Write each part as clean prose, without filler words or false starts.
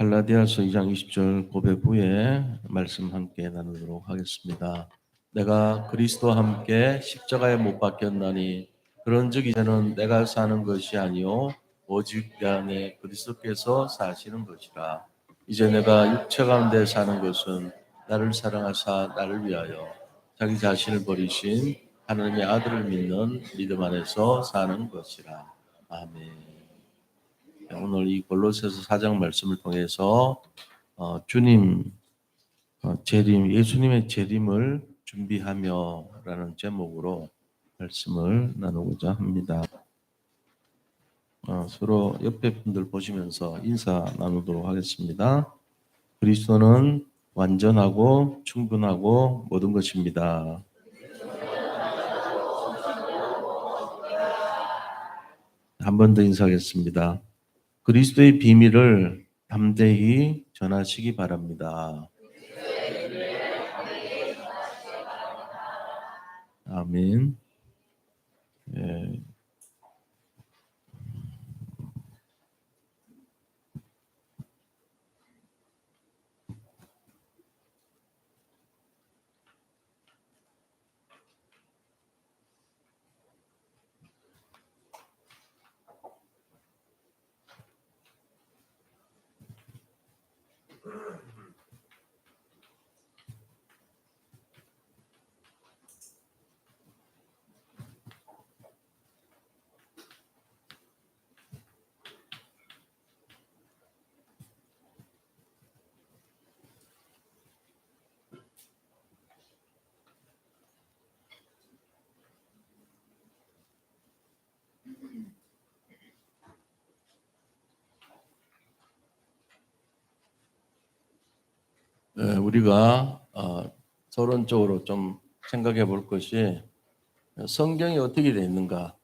갈라디아서 2장 20절 고백 후에 말씀 함께 나누도록 하겠습니다. 내가 그리스도와 함께 십자가에 못 박혔나니 그런즉 이제는 내가 사는 것이 아니요 오직 내 안에 그리스도께서 사시는 것이라. 이제 내가 육체 가운데 사는 것은 나를 사랑하사 나를 위하여 자기 자신을 버리신 하나님의 아들을 믿는 믿음 안에서 사는 것이라. 아멘. 오늘 이 골로새서 4장 말씀을 통해서 주님 재림, 예수님의 재림을 준비하며라는 제목으로 말씀을 나누고자 합니다. 서로 옆에 분들 보시면서 인사 나누도록 하겠습니다. 그리스도는 완전하고 충분하고 모든 것입니다. 한 번 더 인사하겠습니다. 그리스도의 비밀을 담대히 전하시기 바랍니다. 아멘. 예. 우리가 서론적으로 좀 생각해 볼 것이 성경이 어떻게 되어 있는가,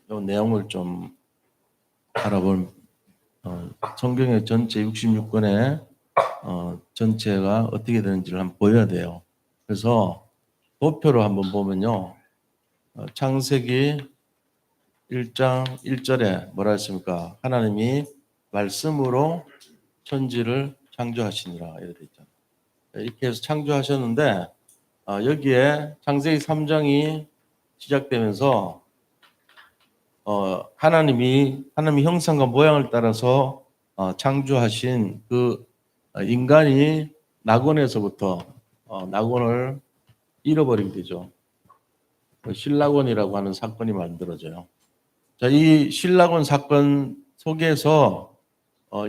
이 내용을 좀 알아본 성경의 전체 66권의 전체가 어떻게 되는지를 한번 보여야 돼요. 그래서 도표로 한번 보면요, 창세기 1장 1절에 뭐라 했습니까? 하나님이 말씀으로 천지를 창조하시니라 이렇게 되어 있잖아요. 이렇게 해서 창조하셨는데 여기에 창세기 3장이 시작되면서 하나님이 형상과 모양을 따라서 창조하신 그 인간이 낙원에서부터 낙원을 잃어버리게 되죠. 신락원이라고 하는 사건이 만들어져요. 자, 이 신락원 사건 속에서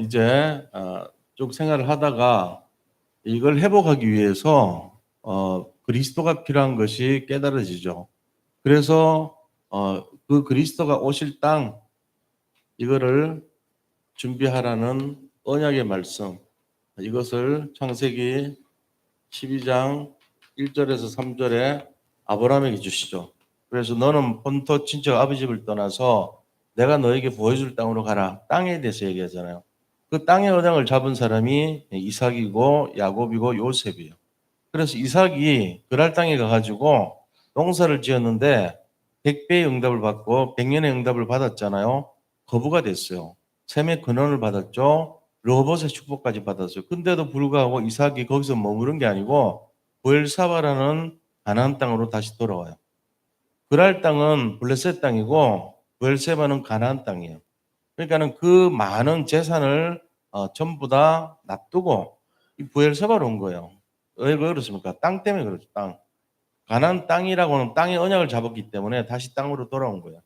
이제 쭉 생활을 하다가 이걸 회복하기 위해서 그리스도가 필요한 것이 깨달아지죠. 그래서 그 그리스도가 오실 땅, 이거를 준비하라는 언약의 말씀, 이것을 창세기 12장 1절에서 3절에 아브라함에게 주시죠. 그래서 너는 본토 친척 아버지 집을 떠나서 내가 너에게 보여줄 땅으로 가라. 땅에 대해서 얘기하잖아요. 그 땅의 언약을 잡은 사람이 이삭이고 야곱이고 요셉이에요. 그래서 이삭이 그랄 땅에 가가지고 농사를 지었는데 100배의 응답을 받고 100년의 응답을 받았잖아요. 거부가 됐어요. 셈의 근원을 받았죠. 르호봇의 축복까지 받았어요. 근데도 불구하고 이삭이 거기서 머무른 게 아니고 부엘사바라는 가나안 땅으로 다시 돌아와요. 그랄 땅은 블레셋 땅이고 부엘세바는 가나안 땅이에요. 그러니까는 그 많은 재산을 전부 다 놔두고 이 부엘세바로 온 거예요. 왜 그렇습니까? 땅 때문에 그렇죠. 땅. 가나안 땅이라고는 땅의 언약을 잡았기 때문에 다시 땅으로 돌아온 거예요.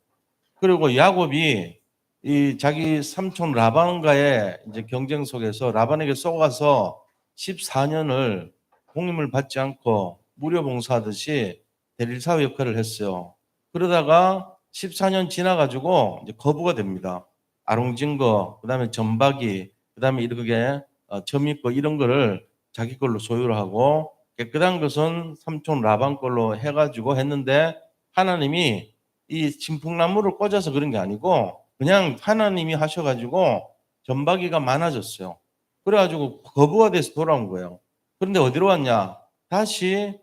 그리고 야곱이 이 자기 삼촌 라반과의 이제 경쟁 속에서 라반에게 속아서 14년을 공임을 받지 않고 무료 봉사하듯이 대릴사회 역할을 했어요. 그러다가 14년 지나가지고 이제 거부가 됩니다. 아롱진거, 그다음에 점박이, 그다음에 이렇게 점 있고 이런 거를 자기 걸로 소유를 하고 깨끗한 것은 삼촌 라반 걸로 해가지고 했는데 하나님이 이 진풍나무를 꽂아서 그런 게 아니고 그냥 하나님이 하셔가지고 점박이가 많아졌어요. 그래가지고 거부가 돼서 돌아온 거예요. 그런데 어디로 왔냐? 다시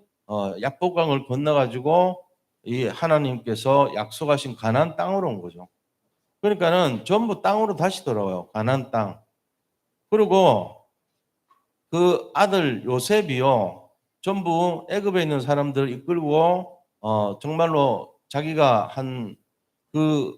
약복강을 건너가지고 이 하나님께서 약속하신 가나안 땅으로 온 거죠. 그러니까는 전부 땅으로 다시 돌아와요. 가나안 땅. 그리고 그 아들 요셉이요. 전부 애굽에 있는 사람들 이끌고 정말로 자기가 한 그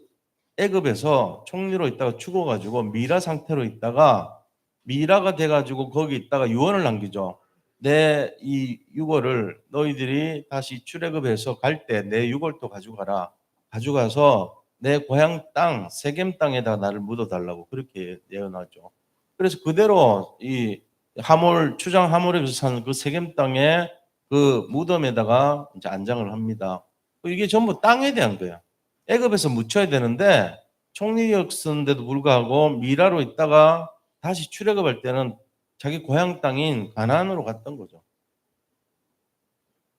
애굽에서 총리로 있다가 죽어가지고 미라 상태로 있다가 미라가 돼가지고 거기 있다가 유언을 남기죠. 내 이 유골을 너희들이 다시 출애굽해서 갈 때 내 유골도 가져가라. 가져가서 내 고향 땅 세겜 땅에다 나를 묻어달라고 그렇게 예언하죠. 그래서 그대로 이 하몰 추장 하몰에서 사는 그 세겜 땅에 그 무덤에다가 이제 안장을 합니다. 이게 전부 땅에 대한 거야. 애굽에서 묻혀야 되는데 총리였었는데도 불구하고 미라로 있다가 다시 출애굽할 때는 자기 고향 땅인 가나안으로 갔던 거죠.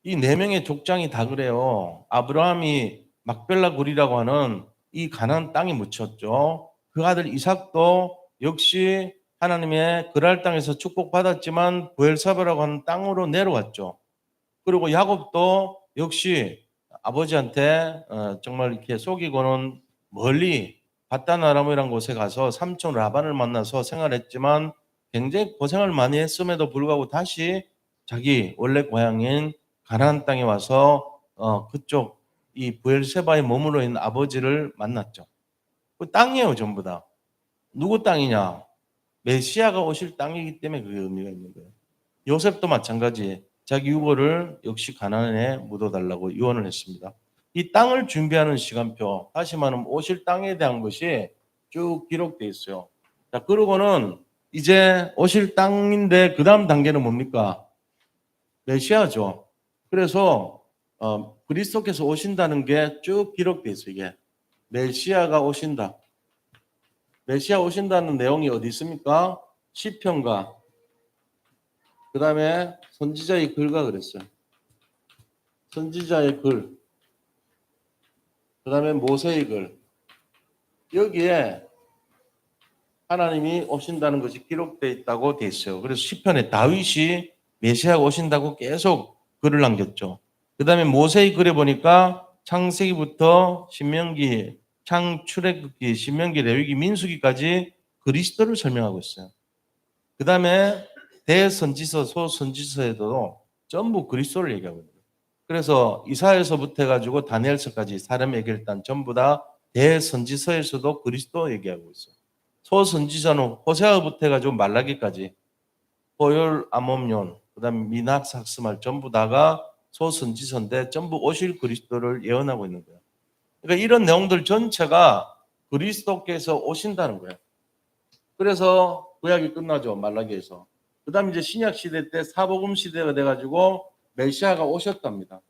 이 네 명의 족장이 다 그래요. 아브라함이 막벨라 굴이라고 하는 이 가나안 땅에 묻혔죠. 그 아들 이삭도 역시 하나님의 그랄 땅에서 축복받았지만 부엘사바라고 하는 땅으로 내려왔죠. 그리고 야곱도 역시 아버지한테 정말 이렇게 속이고는 멀리 바단 아람이라는 곳에 가서 삼촌 라반을 만나서 생활했지만 굉장히 고생을 많이 했음에도 불구하고 다시 자기 원래 고향인 가나안 땅에 와서 그쪽 이 부엘세바에 머물러 있는 아버지를 만났죠. 그 땅이에요, 전부 다. 누구 땅이냐? 메시아가 오실 땅이기 때문에 그게 의미가 있는 거예요. 요셉도 마찬가지. 자기 유고를 역시 가나안에 묻어달라고 유언을 했습니다. 이 땅을 준비하는 시간표, 다시 말하면 오실 땅에 대한 것이 쭉 기록되어 있어요. 자, 그러고는 이제 오실 땅인데 그 다음 단계는 뭡니까? 메시아죠. 그래서 그리스도께서 오신다는 게 쭉 기록되어 있어요. 이게 메시아가 오신다. 메시아 오신다는 내용이 어디 있습니까? 시편과 그 다음에 선지자의 글과 그랬어요. 선지자의 글, 그 다음에 모세의 글. 여기에 하나님이 오신다는 것이 기록되어 있다고 되어 있어요. 그래서 시편에 다윗이 메시아가 오신다고 계속 글을 남겼죠. 그 다음에 모세의 글에 보니까 창세기부터 신명기, 창출애굽기, 신명기, 레위기, 민수기까지 그리스도를 설명하고 있어요. 그 다음에 대선지서, 소선지서에도 전부 그리스도를 얘기하고 있어요. 그래서 이사야서부터 해가지고 다니엘서까지 사람에게 일단 전부 다 대선지서에서도 그리스도 얘기하고 있어요. 소선지서는 호세아부터 해가지고 말라기까지 호열, 아모뇽, 그다음 미낙, 삭스말 전부 다가 소선지서인데 전부 오실 그리스도를 예언하고 있는 거예요. 그러니까 이런 내용들 전체가 그리스도께서 오신다는 거예요. 그래서 구약이 끝나죠, 말라기에서. 그다음 이제 신약 시대 때 사복음 시대가 돼가지고 메시아가 오셨답니다.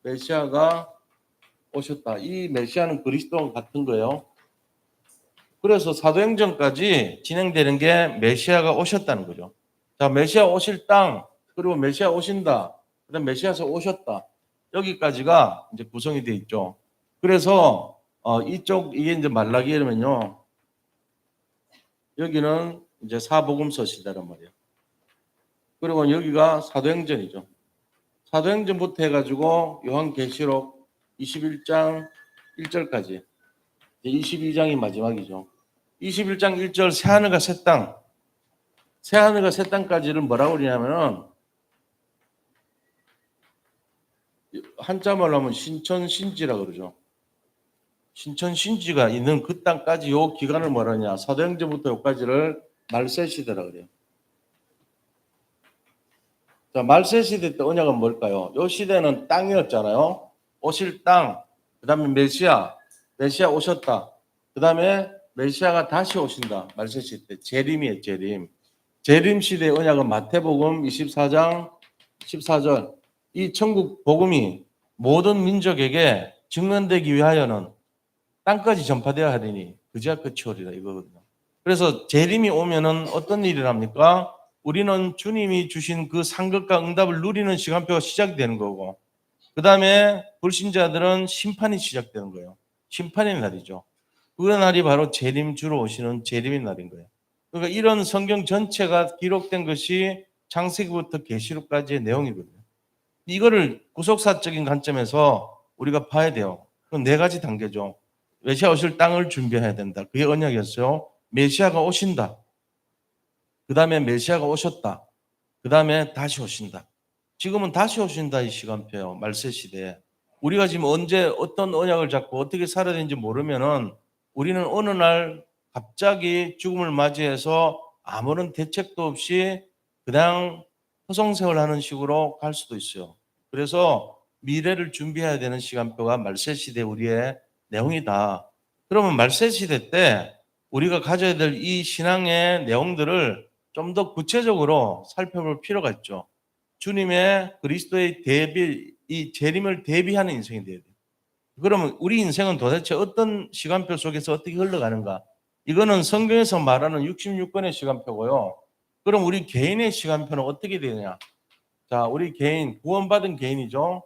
메시아가 오셨다. 이 메시아는 그리스도와 같은 거예요. 그래서 사도행전까지 진행되는 게 메시아가 오셨다는 거죠. 자, 메시아 오실 땅, 그리고 메시아 오신다. 그다음 메시아서 오셨다. 여기까지가 이제 구성이 돼 있죠. 그래서 이쪽 이게 이제 말라기라면요. 여기는 이제 사복음서 시대란 말이에요. 그리고 여기가 사도행전이죠. 사도행전부터 해가지고 요한계시록 21장 1절까지 22장이 마지막이죠. 21장 1절 새하늘과 새 땅, 새하늘과 새 땅까지를 뭐라고 그러냐면은 한자말로 하면 신천신지라고 그러죠. 신천신지가 있는 그 땅까지 요 기간을 뭐라냐? 사도행전부터 여기까지를 말세 시대라 그래요. 자, 말세 시대 때 언약은 뭘까요? 요 시대는 땅이었잖아요. 오실 땅, 그다음에 메시아 오셨다. 그다음에 메시아가 다시 오신다. 말세 시대 재림이에요, 재림. 재림 시대 언약은 마태복음 24장 14절. 이 천국 복음이 모든 민족에게 증언되기 위하여는 땅까지 전파되어야 하리니 그제야 끝이 오리라 이거거든요. 그래서 재림이 오면은 어떤 일을 합니까? 우리는 주님이 주신 그 상급과 응답을 누리는 시간표가 시작되는 거고, 그 다음에 불신자들은 심판이 시작되는 거예요. 심판의 날이죠. 그 날이 바로 재림 주로 오시는 재림의 날인 거예요. 그러니까 이런 성경 전체가 기록된 것이 창세기부터 계시록까지의 내용이거든요. 이거를 구속사적인 관점에서 우리가 봐야 돼요. 그 네 가지 단계죠. 메시아 오실 땅을 준비해야 된다. 그게 언약이었어요. 메시아가 오신다. 그 다음에 메시아가 오셨다. 그 다음에 다시 오신다. 지금은 다시 오신다 이 시간표예요. 말세 시대에. 우리가 지금 언제 어떤 언약을 잡고 어떻게 살아야 되는지 모르면은 우리는 어느 날 갑자기 죽음을 맞이해서 아무런 대책도 없이 그냥 허송세월하는 식으로 갈 수도 있어요. 그래서 미래를 준비해야 되는 시간표가 말세 시대 우리의 내용이다. 그러면 말세 시대 때 우리가 가져야 될 이 신앙의 내용들을 좀 더 구체적으로 살펴볼 필요가 있죠. 주님의 그리스도의 이 재림을 대비하는 인생이 돼야 돼요. 그러면 우리 인생은 도대체 어떤 시간표 속에서 어떻게 흘러가는가? 이거는 성경에서 말하는 66권의 시간표고요. 그럼 우리 개인의 시간표는 어떻게 되느냐? 자, 우리 개인, 구원받은 개인이죠.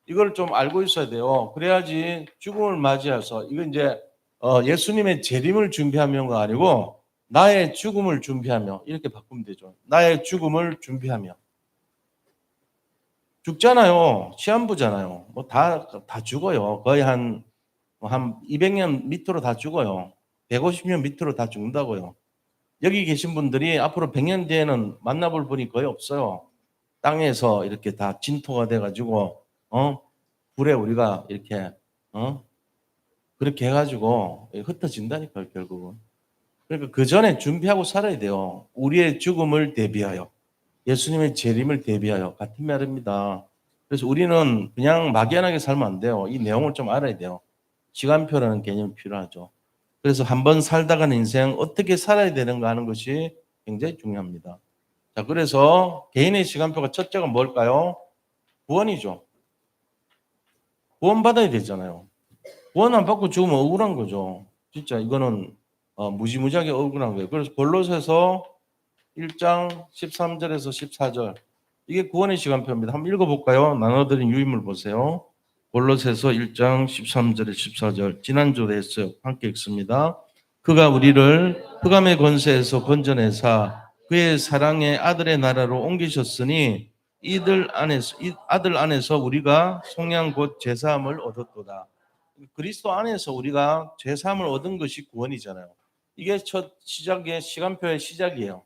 이걸 좀 알고 있어야 돼요. 그래야지 죽음을 맞이해서, 이거 이제 예수님의 재림을 준비하며가 아니고 나의 죽음을 준비하며, 이렇게 바꾸면 되죠. 나의 죽음을 준비하며. 죽잖아요. 시한부잖아요. 뭐 다 죽어요. 거의 한 200년 밑으로 다 죽어요. 150년 밑으로 다 죽는다고요. 여기 계신 분들이 앞으로 100년 뒤에는 만나볼 분이 거의 없어요. 땅에서 이렇게 다 진토가 돼가지고, 불에 우리가 이렇게, 그렇게 해가지고 흩어진다니까요, 결국은. 그러니까 그 전에 준비하고 살아야 돼요. 우리의 죽음을 대비하여. 예수님의 재림을 대비하여. 같은 말입니다. 그래서 우리는 그냥 막연하게 살면 안 돼요. 이 내용을 좀 알아야 돼요. 시간표라는 개념이 필요하죠. 그래서 한번 살다가는 인생 어떻게 살아야 되는가 하는 것이 굉장히 중요합니다. 자, 그래서 개인의 시간표가 첫째가 뭘까요? 구원이죠. 구원 받아야 되잖아요. 구원 안 받고 죽으면 억울한 거죠. 진짜 이거는 무지무지하게 억울한 거예요. 그래서 골로새서 1장 13절에서 14절, 이게 구원의 시간표입니다. 한번 읽어볼까요? 나눠드린 유인물 보세요. 골로새서 1장 13절에 14절, 지난주에 했어요. 함께 읽습니다. 그가 우리를 흑암의 권세에서 건져내사 그의 사랑의 아들의 나라로 옮기셨으니 이 아들 안에서 우리가 속량 곧 제사함을 얻었도다. 그리스도 안에서 우리가 제사함을 얻은 것이 구원이잖아요. 이게 첫 시작의 시간표의 시작이에요.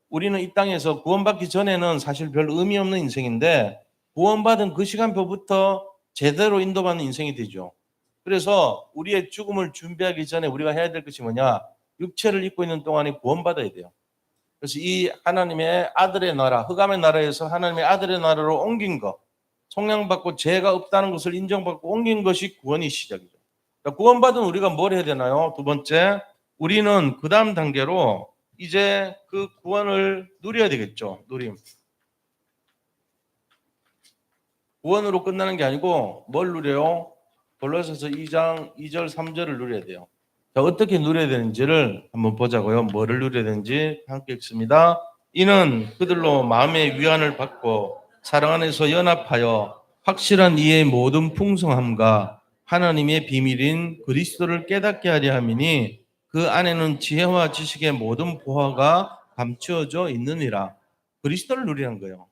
우리는 이 땅에서 구원받기 전에는 사실 별 의미 없는 인생인데 구원받은 그 시간표부터 제대로 인도받는 인생이 되죠. 그래서 우리의 죽음을 준비하기 전에 우리가 해야 될 것이 뭐냐? 육체를 입고 있는 동안에 구원받아야 돼요. 그래서 이 하나님의 아들의 나라, 흑암의 나라에서 하나님의 아들의 나라로 옮긴 것, 속량받고 죄가 없다는 것을 인정받고 옮긴 것이 구원의 시작이죠. 그러니까 구원받은 우리가 뭘 해야 되나요? 두 번째, 우리는 그 다음 단계로 이제 그 구원을 누려야 되겠죠. 누림. 구원으로 끝나는 게 아니고 뭘 누려요? 골로새서 2장 2절 3절을 누려야 돼요. 자, 어떻게 누려야 되는지를 한번 보자고요. 뭐를 누려야 되는지 함께 읽습니다. 이는 그들로 마음의 위안을 받고 사랑 안에서 연합하여 확실한 이의 모든 풍성함과 하나님의 비밀인 그리스도를 깨닫게 하려 함이니 그 안에는 지혜와 지식의 모든 보화가 감추어져 있느니라. 그리스도를 누리는 거예요.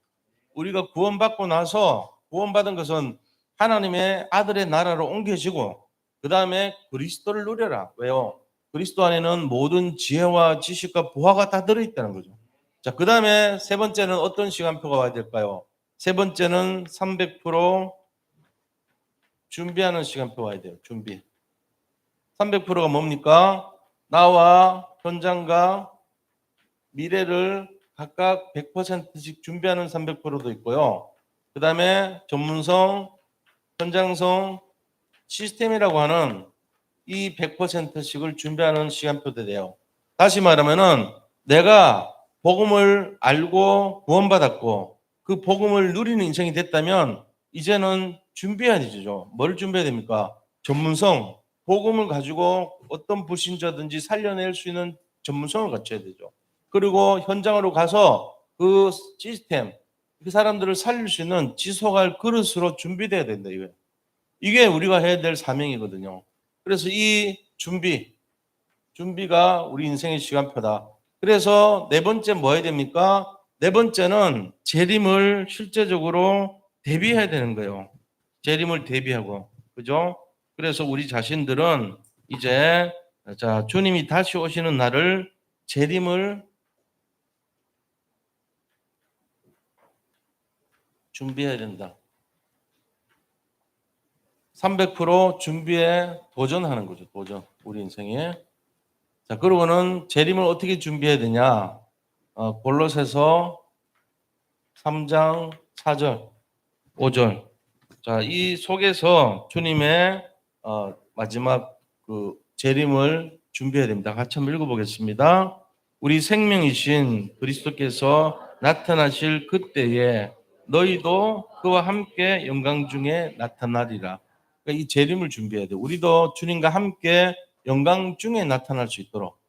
우리가 구원받고 나서 구원받은 것은 하나님의 아들의 나라로 옮겨지고 그 다음에 그리스도를 누려라. 왜요? 그리스도 안에는 모든 지혜와 지식과 보화가 다 들어있다는 거죠. 자, 그 다음에 세 번째는 어떤 시간표가 와야 될까요? 세 번째는 300% 준비하는 시간표가 와야 돼요. 준비. 300%가 뭡니까? 나와 현장과 미래를 각각 100%씩 준비하는 300%도 있고요. 그 다음에 전문성, 현장성, 시스템이라고 하는 이 100%씩을 준비하는 시간표도 돼요. 다시 말하면은 내가 복음을 알고 구원받았고 그 복음을 누리는 인생이 됐다면 이제는 준비해야 되죠. 뭘 준비해야 됩니까? 전문성, 복음을 가지고 어떤 불신자든지 살려낼 수 있는 전문성을 갖춰야 되죠. 그리고 현장으로 가서 그 시스템, 그 사람들을 살릴 수 있는 지속할 그릇으로 준비돼야 된다 이거예요. 이게 우리가 해야 될 사명이거든요. 그래서 이 준비가 우리 인생의 시간표다. 그래서 네 번째 뭐 해야 됩니까? 네 번째는 재림을 실제적으로 대비해야 되는 거예요. 재림을 대비하고. 그죠? 그래서 우리 자신들은 이제 자 주님이 다시 오시는 날을 재림을 준비해야 된다. 300% 준비에 도전하는 거죠. 도전. 우리 인생에. 자, 그러고는 재림을 어떻게 준비해야 되냐? 골로새서 3장 4절, 5절. 자, 이 속에서 주님의 마지막 그 재림을 준비해야 됩니다. 같이 한번 읽어보겠습니다. 우리 생명이신 그리스도께서 나타나실 그때에 너희도 그와 함께 영광 중에 나타나리라. 그러니까 이 재림을 준비해야 돼. 우리도 주님과 함께 영광 중에 나타날 수 있도록.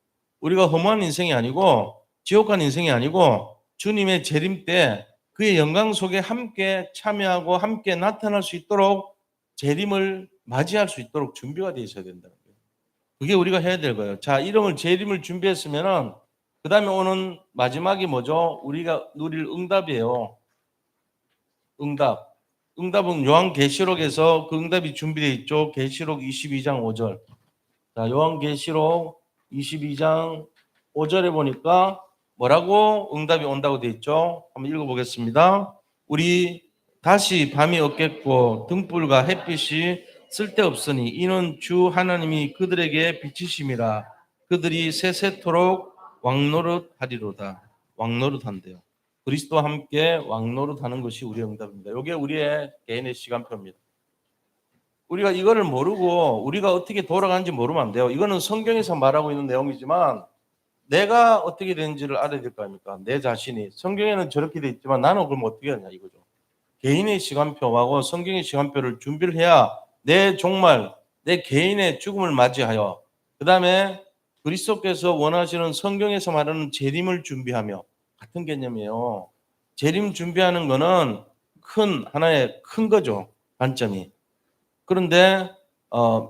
우리가 허무한 인생이 아니고 지옥 간 인생이 아니고 주님의 재림 때 그의 영광 속에 함께 참여하고 함께 나타날 수 있도록 재림을 맞이할 수 있도록 준비가 되어 있어야 된다는 거예요. 그게 우리가 해야 될 거예요. 자, 이름을 재림을 준비했으면은 그 다음에 오는 마지막이 뭐죠? 우리가 누릴 응답이에요. 응답. 응답은 요한계시록에서 그 응답이 준비되어 있죠. 계시록 22장 5절. 자, 요한계시록 22장 5절에 보니까 뭐라고 응답이 온다고 되어 있죠? 한번 읽어보겠습니다. 우리 다시 밤이 없겠고 등불과 햇빛이 쓸데없으니 이는 주 하나님이 그들에게 비치심이라 그들이 세세토록 왕노릇하리로다. 왕노릇한대요. 그리스도와 함께 왕노릇하는 것이 우리의 응답입니다. 이게 우리의 개인의 시간표입니다. 우리가 이거를 모르고 우리가 어떻게 돌아가는지 모르면 안 돼요. 이거는 성경에서 말하고 있는 내용이지만 내가 어떻게 되는지를 알아야 될 거 아닙니까? 내 자신이. 성경에는 저렇게 돼 있지만 나는 그럼 어떻게 하냐 이거죠. 개인의 시간표하고 성경의 시간표를 준비를 해야 내 종말, 내 개인의 죽음을 맞이하여 그 다음에 그리스도께서 원하시는 성경에서 말하는 재림을 준비하며 같은 개념이에요. 재림 준비하는 거는 하나의 큰 거죠. 관점이. 그런데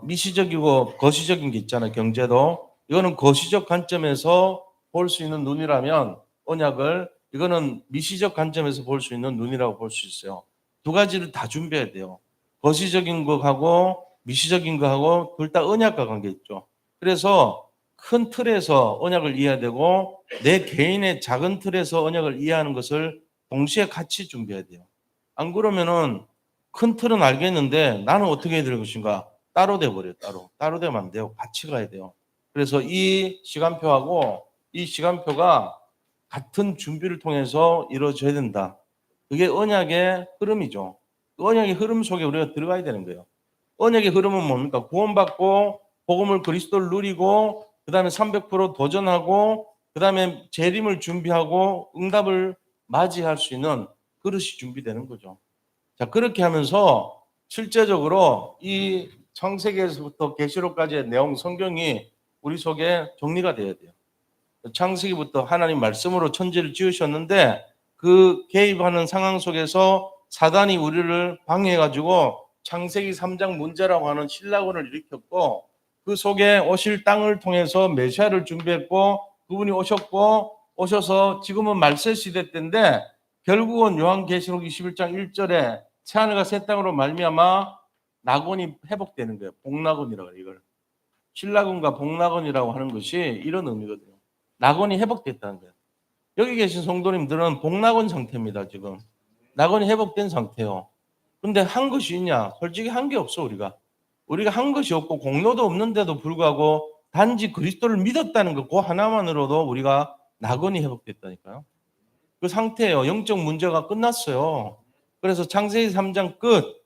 미시적이고 거시적인 게 있잖아요. 경제도. 이거는 거시적 관점에서 볼 수 있는 눈이라면 언약을 이거는 미시적 관점에서 볼 수 있는 눈이라고 볼 수 있어요. 두 가지를 다 준비해야 돼요. 거시적인 거하고 미시적인 거하고 둘 다 언약과 관계 있죠. 그래서 큰 틀에서 언약을 이해해야 되고 내 개인의 작은 틀에서 언약을 이해하는 것을 동시에 같이 준비해야 돼요. 안 그러면은 큰 틀은 알겠는데 나는 어떻게 해야 될 것인가? 따로 돼버려요. 따로 되면 안 돼요. 같이 가야 돼요. 그래서 이 시간표하고 이 시간표가 같은 준비를 통해서 이루어져야 된다. 그게 언약의 흐름이죠. 그 언약의 흐름 속에 우리가 들어가야 되는 거예요. 언약의 흐름은 뭡니까? 구원받고 복음을 그리스도를 누리고 그 다음에 300% 도전하고 그 다음에 재림을 준비하고 응답을 맞이할 수 있는 그릇이 준비되는 거죠. 자, 그렇게 하면서 실제적으로 이 창세기에서부터 계시록까지의 내용 성경이 우리 속에 정리가 돼야 돼요. 창세기부터 하나님 말씀으로 천지를 지으셨는데 그 개입하는 상황 속에서 사단이 우리를 방해해가지고 창세기 3장 문제라고 하는 신라곤을 일으켰고 그 속에 오실 땅을 통해서 메시아를 준비했고 그분이 오셔서 지금은 말세 시대 때인데 결국은 요한계시록 21장 1절에 새하늘과 새 땅으로 말미암아 낙원이 회복되는 거예요. 복낙원이라고 해요. 이걸 신라곤과 복낙원이라고 하는 것이 이런 의미거든요. 낙원이 회복됐다는 거예요. 여기 계신 성도님들은 복낙원 상태입니다. 지금 낙원이 회복된 상태예요. 근데 한 것이 있냐? 솔직히 한 게 없어. 우리가 한 것이 없고 공로도 없는데도 불구하고 단지 그리스도를 믿었다는 것 그 하나만으로도 우리가 낙원이 회복됐다니까요. 그 상태예요. 영적 문제가 끝났어요. 그래서 창세기 3장 끝.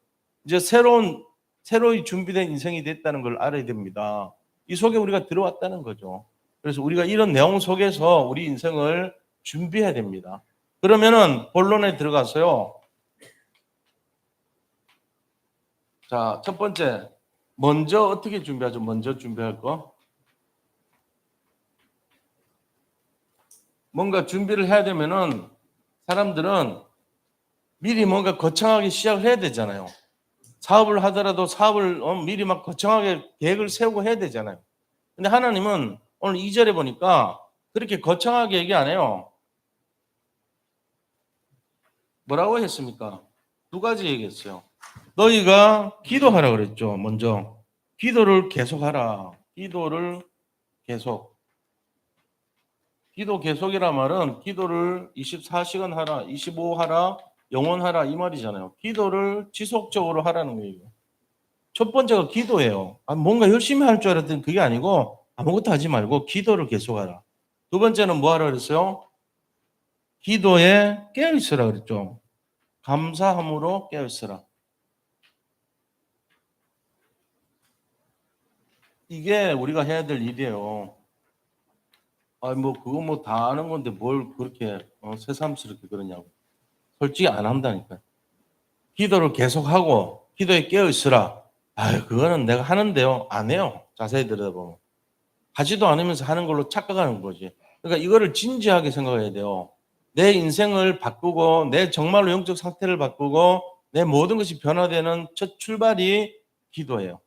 이제 새로이 준비된 인생이 됐다는 걸 알아야 됩니다. 이 속에 우리가 들어왔다는 거죠. 그래서 우리가 이런 내용 속에서 우리 인생을 준비해야 됩니다. 그러면은 본론에 들어가서요. 자, 첫 번째. 먼저 어떻게 준비하죠? 먼저 준비할 거. 뭔가 준비를 해야 되면은 사람들은 미리 뭔가 거창하게 시작을 해야 되잖아요. 사업을 하더라도 사업을 미리 막 거창하게 계획을 세우고 해야 되잖아요. 근데 하나님은 오늘 2절에 보니까 그렇게 거창하게 얘기 안 해요. 뭐라고 했습니까? 두 가지 얘기했어요. 너희가 기도하라 그랬죠. 먼저 기도를 계속하라. 기도를 계속. 기도 계속이라 말은 기도를 24시간 하라, 25 하라, 영원하라 이 말이잖아요. 기도를 지속적으로 하라는 거예요. 첫 번째가 기도예요. 뭔가 열심히 할 줄 알았더니 그게 아니고 아무것도 하지 말고 기도를 계속하라. 두 번째는 뭐 하라 그랬어요? 기도에 깨어있으라 그랬죠. 감사함으로 깨어있으라. 이게 우리가 해야 될 일이에요. 그거 다 아는 건데 뭘 그렇게 새삼스럽게 그러냐고. 솔직히 안 한다니까요. 기도를 계속하고 기도에 깨어있으라. 그거는 내가 하는데요. 안 해요. 자세히 들여다보면. 하지도 않으면서 하는 걸로 착각하는 거지. 그러니까 이거를 진지하게 생각해야 돼요. 내 인생을 바꾸고 내 정말로 영적 상태를 바꾸고 내 모든 것이 변화되는 첫 출발이 기도예요.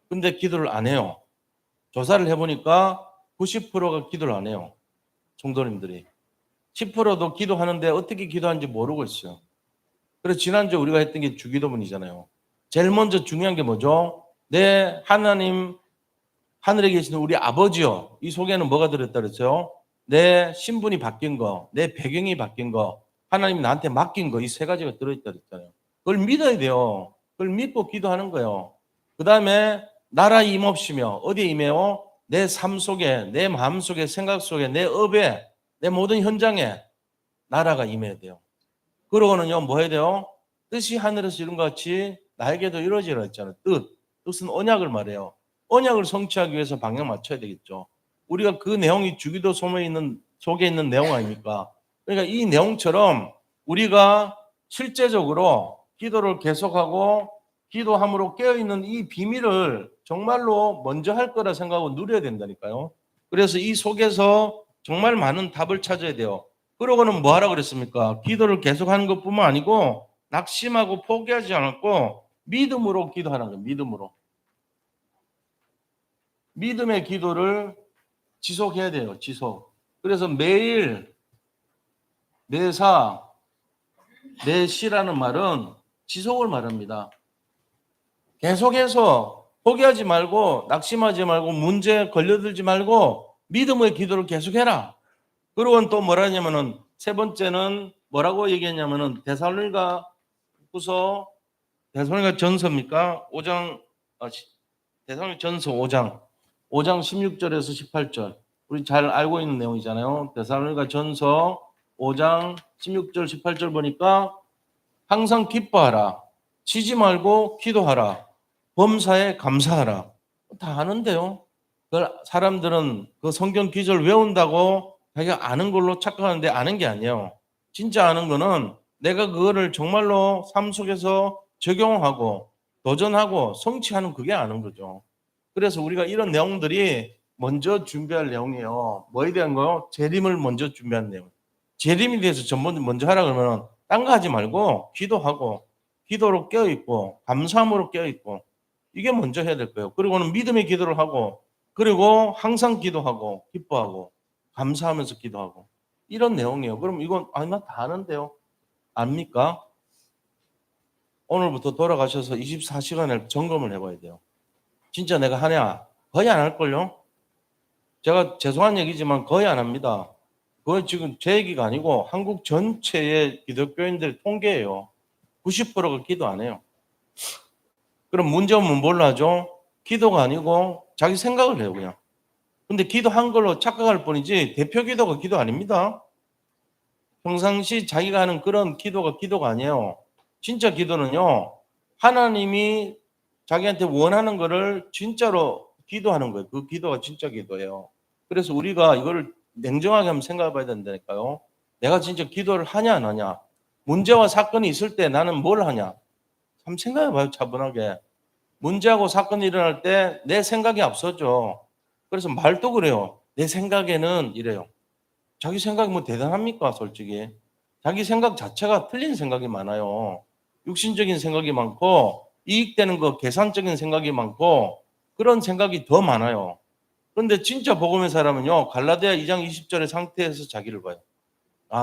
근데 기도를 안 해요. 조사를 해보니까 90%가 기도를 안 해요. 성도님들이. 10%도 기도하는데 어떻게 기도하는지 모르고 있어요. 그래서 지난주에 우리가 했던 게 주기도문이잖아요. 제일 먼저 중요한 게 뭐죠? 내 하나님, 하늘에 계시는 우리 아버지요. 이 속에는 뭐가 들었다 그랬어요? 내 신분이 바뀐 거, 내 배경이 바뀐 거, 하나님이 나한테 맡긴 거, 이 세 가지가 들어있다 그랬잖아요. 그걸 믿어야 돼요. 그걸 믿고 기도하는 거예요. 그 다음에 나라 임없이며 어디에 임해요? 내 삶 속에, 내 마음 속에, 생각 속에, 내 업에, 내 모든 현장에 나라가 임해야 돼요. 그러고는요, 뭐 해야 돼요? 뜻이 하늘에서 이룬 것 같이 나에게도 이루어지라 했잖아요. 뜻은 언약을 말해요. 언약을 성취하기 위해서 방향 맞춰야 되겠죠. 우리가 그 내용이 주기도 속에 있는 내용 아닙니까? 그러니까 이 내용처럼 우리가 실제적으로 기도를 계속하고 기도함으로 깨어있는 이 비밀을 정말로 먼저 할 거라 생각하고 누려야 된다니까요. 그래서 이 속에서 정말 많은 답을 찾아야 돼요. 그러고는 뭐 하라 그랬습니까? 기도를 계속하는 것뿐만 아니고 낙심하고 포기하지 않았고 믿음으로 기도하는 거예요. 믿음으로. 믿음의 기도를 지속해야 돼요. 지속. 그래서 매일 매사 매시라는 말은 지속을 말합니다. 계속해서 포기하지 말고 낙심하지 말고 문제에 걸려들지 말고 믿음의 기도를 계속해라. 그리고는 또 뭐라 하냐면은 세 번째는 뭐라고 얘기했냐면은 데살로니가 전서입니까? 5장 데살로니가 전서 5장 16절에서 18절. 우리 잘 알고 있는 내용이잖아요. 데살로니가 전서 5장 16절 18절 보니까 항상 기뻐하라. 쉬지 말고 기도하라. 범사에 감사하라. 다 아는데요. 그걸 사람들은 그 성경 기절 외운다고 자기가 아는 걸로 착각하는데 아는 게 아니에요. 진짜 아는 거는 내가 그거를 정말로 삶 속에서 적용하고 도전하고 성취하는 그게 아는 거죠. 그래서 우리가 이런 내용들이 먼저 준비할 내용이에요. 뭐에 대한 거요? 재림을 먼저 준비한 내용. 재림에 대해서 먼저 하라 그러면 딴 거 하지 말고 기도하고 기도로 껴있고 감사함으로 껴있고 이게 먼저 해야 될 거예요. 그리고는 믿음의 기도를 하고 그리고 항상 기도하고 기뻐하고 감사하면서 기도하고 이런 내용이에요. 그럼 이건 나 다 아는데요. 압니까? 오늘부터 돌아가셔서 24시간을 점검을 해봐야 돼요. 진짜 내가 하냐? 거의 안 할걸요? 제가 죄송한 얘기지만 거의 안 합니다. 그거 지금 제 얘기가 아니고 한국 전체의 기독교인들 통계예요. 90%가 기도 안 해요. 그럼 문제 오면 뭘 하죠? 기도가 아니고 자기 생각을 해요, 그냥. 근데 기도한 걸로 착각할 뿐이지 대표 기도가 기도 아닙니다. 평상시 자기가 하는 그런 기도가 아니에요. 진짜 기도는요, 하나님이 자기한테 원하는 거를 진짜로 기도하는 거예요. 그 기도가 진짜 기도예요. 그래서 우리가 이거를 냉정하게 한번 생각해 봐야 된다니까요. 내가 진짜 기도를 하냐 안 하냐. 문제와 사건이 있을 때 나는 뭘 하냐. 한번 생각해 봐요, 차분하게. 문제하고 사건이 일어날 때 내 생각이 앞서죠. 그래서 말도 그래요. 내 생각에는 이래요. 자기 생각이 뭐 대단합니까, 솔직히. 자기 생각 자체가 틀린 생각이 많아요. 육신적인 생각이 많고 이익되는 거 계산적인 생각이 많고 그런 생각이 더 많아요. 그런데 진짜 복음의 사람은요, 갈라디아 2장 20절의 상태에서 자기를 봐요.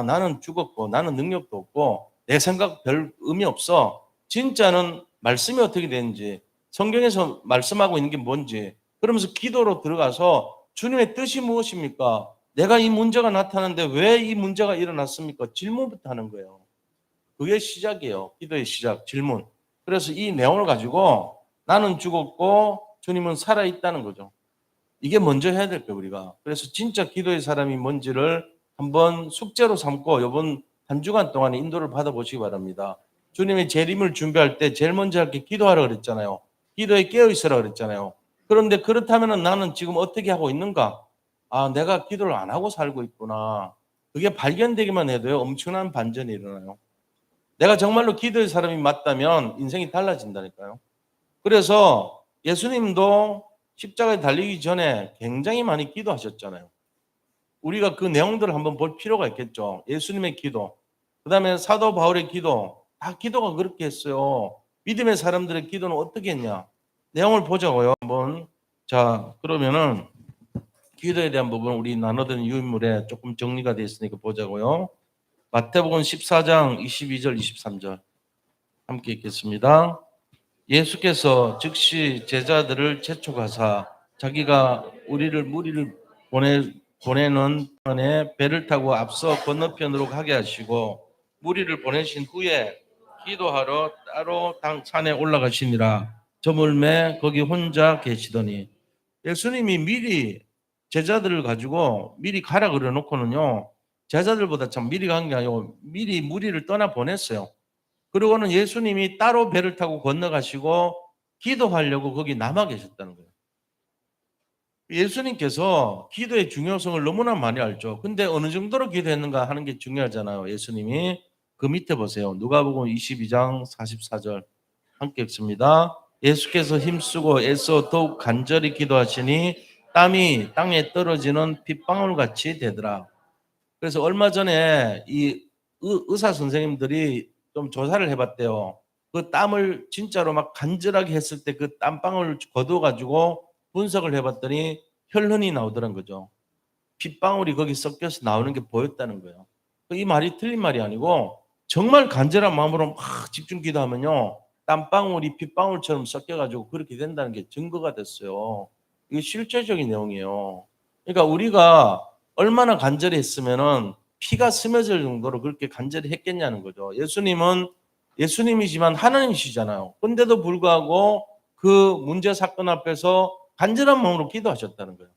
나는 죽었고 나는 능력도 없고 내 생각 별 의미 없어. 진짜는 말씀이 어떻게 되는지 성경에서 말씀하고 있는 게 뭔지, 그러면서 기도로 들어가서 주님의 뜻이 무엇입니까? 내가 이 문제가 나타났는데 왜 이 문제가 일어났습니까? 질문부터 하는 거예요. 그게 시작이에요. 기도의 시작, 질문. 그래서 이 내용을 가지고 나는 죽었고 주님은 살아있다는 거죠. 이게 먼저 해야 될 거예요, 우리가. 그래서 진짜 기도의 사람이 뭔지를 한번 숙제로 삼고 이번 한 주간 동안에 인도를 받아보시기 바랍니다. 주님의 재림을 준비할 때 제일 먼저 할 게 기도하라 그랬잖아요. 기도에 깨어있으라 그랬잖아요. 그런데 그렇다면 나는 지금 어떻게 하고 있는가? 아, 내가 기도를 안 하고 살고 있구나. 그게 발견되기만 해도요, 엄청난 반전이 일어나요. 내가 정말로 기도의 사람이 맞다면 인생이 달라진다니까요. 그래서 예수님도 십자가에 달리기 전에 굉장히 많이 기도하셨잖아요. 우리가 그 내용들을 한번 볼 필요가 있겠죠. 예수님의 기도, 그 다음에 사도 바울의 기도, 다 기도가 그렇게 했어요. 믿음의 사람들의 기도는 어떻게 했냐? 내용을 보자고요. 한번. 자, 그러면은 기도에 대한 부분 우리 나눠드는 유인물에 조금 정리가 되어 있으니까 보자고요. 마태복음 14장 22절 23절 함께 읽겠습니다. 예수께서 즉시 제자들을 재촉하사 자기가 무리를 보내는 안에 배를 타고 앞서 건너편으로 가게 하시고 무리를 보내신 후에 기도하러 따로 산에 올라가시니라. 저물매 거기 혼자 계시더니 예수님이 미리 제자들을 가지고 미리 가라 그래 놓고는요, 제자들보다 참 미리 간 게 아니고 미리 무리를 떠나 보냈어요. 그리고는 예수님이 따로 배를 타고 건너가시고 기도하려고 거기 남아 계셨다는 거예요. 예수님께서 기도의 중요성을 너무나 많이 알죠. 근데 어느 정도로 기도했는가 하는 게 중요하잖아요. 예수님이 그 밑에 보세요. 누가복음 22장 44절 함께 읽습니다. 예수께서 힘쓰고 애써 더욱 간절히 기도하시니 땀이 땅에 떨어지는 빗방울 같이 되더라. 그래서 얼마 전에 이 의사 선생님들이 좀 조사를 해봤대요. 그 땀을 진짜로 막 간절하게 했을 때 그 땀방울을 거둬가지고 분석을 해봤더니 혈흔이 나오더란 거죠. 핏방울이 거기 섞여서 나오는 게 보였다는 거예요. 이 말이 틀린 말이 아니고 정말 간절한 마음으로 막 집중 기도하면요, 땀방울이 핏방울처럼 섞여가지고 그렇게 된다는 게 증거가 됐어요. 이게 실제적인 내용이에요. 그러니까 우리가 얼마나 간절히 했으면은 피가 스며질 정도로 그렇게 간절히 했겠냐는 거죠. 예수님은 예수님이지만 하나님이시잖아요. 근데도 불구하고 그 문제 사건 앞에서 간절한 마음으로 기도하셨다는 거예요.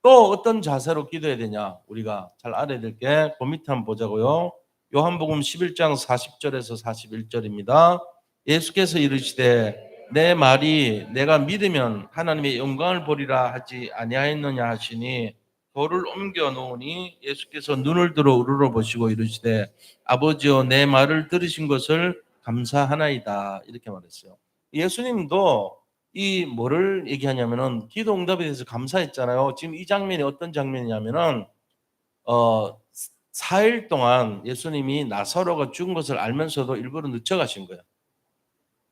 또 어떤 자세로 기도해야 되냐, 우리가 잘 알아야 될 게 그 밑에 한번 보자고요. 요한복음 11장 40절에서 41절입니다. 예수께서 이르시되 내 말이 내가 믿으면 하나님의 영광을 보리라 하지 아니하였느냐 하시니 돌을 옮겨 놓으니 예수께서 눈을 들어 우러러 보시고 이르시되 아버지여 내 말을 들으신 것을 감사하나이다 이렇게 말했어요. 예수님도 이 뭐를 얘기하냐면은 기도 응답에 대해서 감사했잖아요. 지금 이 장면이 어떤 장면이냐면은 어 4일 동안 예수님이 나사로가 죽은 것을 알면서도 일부러 늦춰 가신 거예요.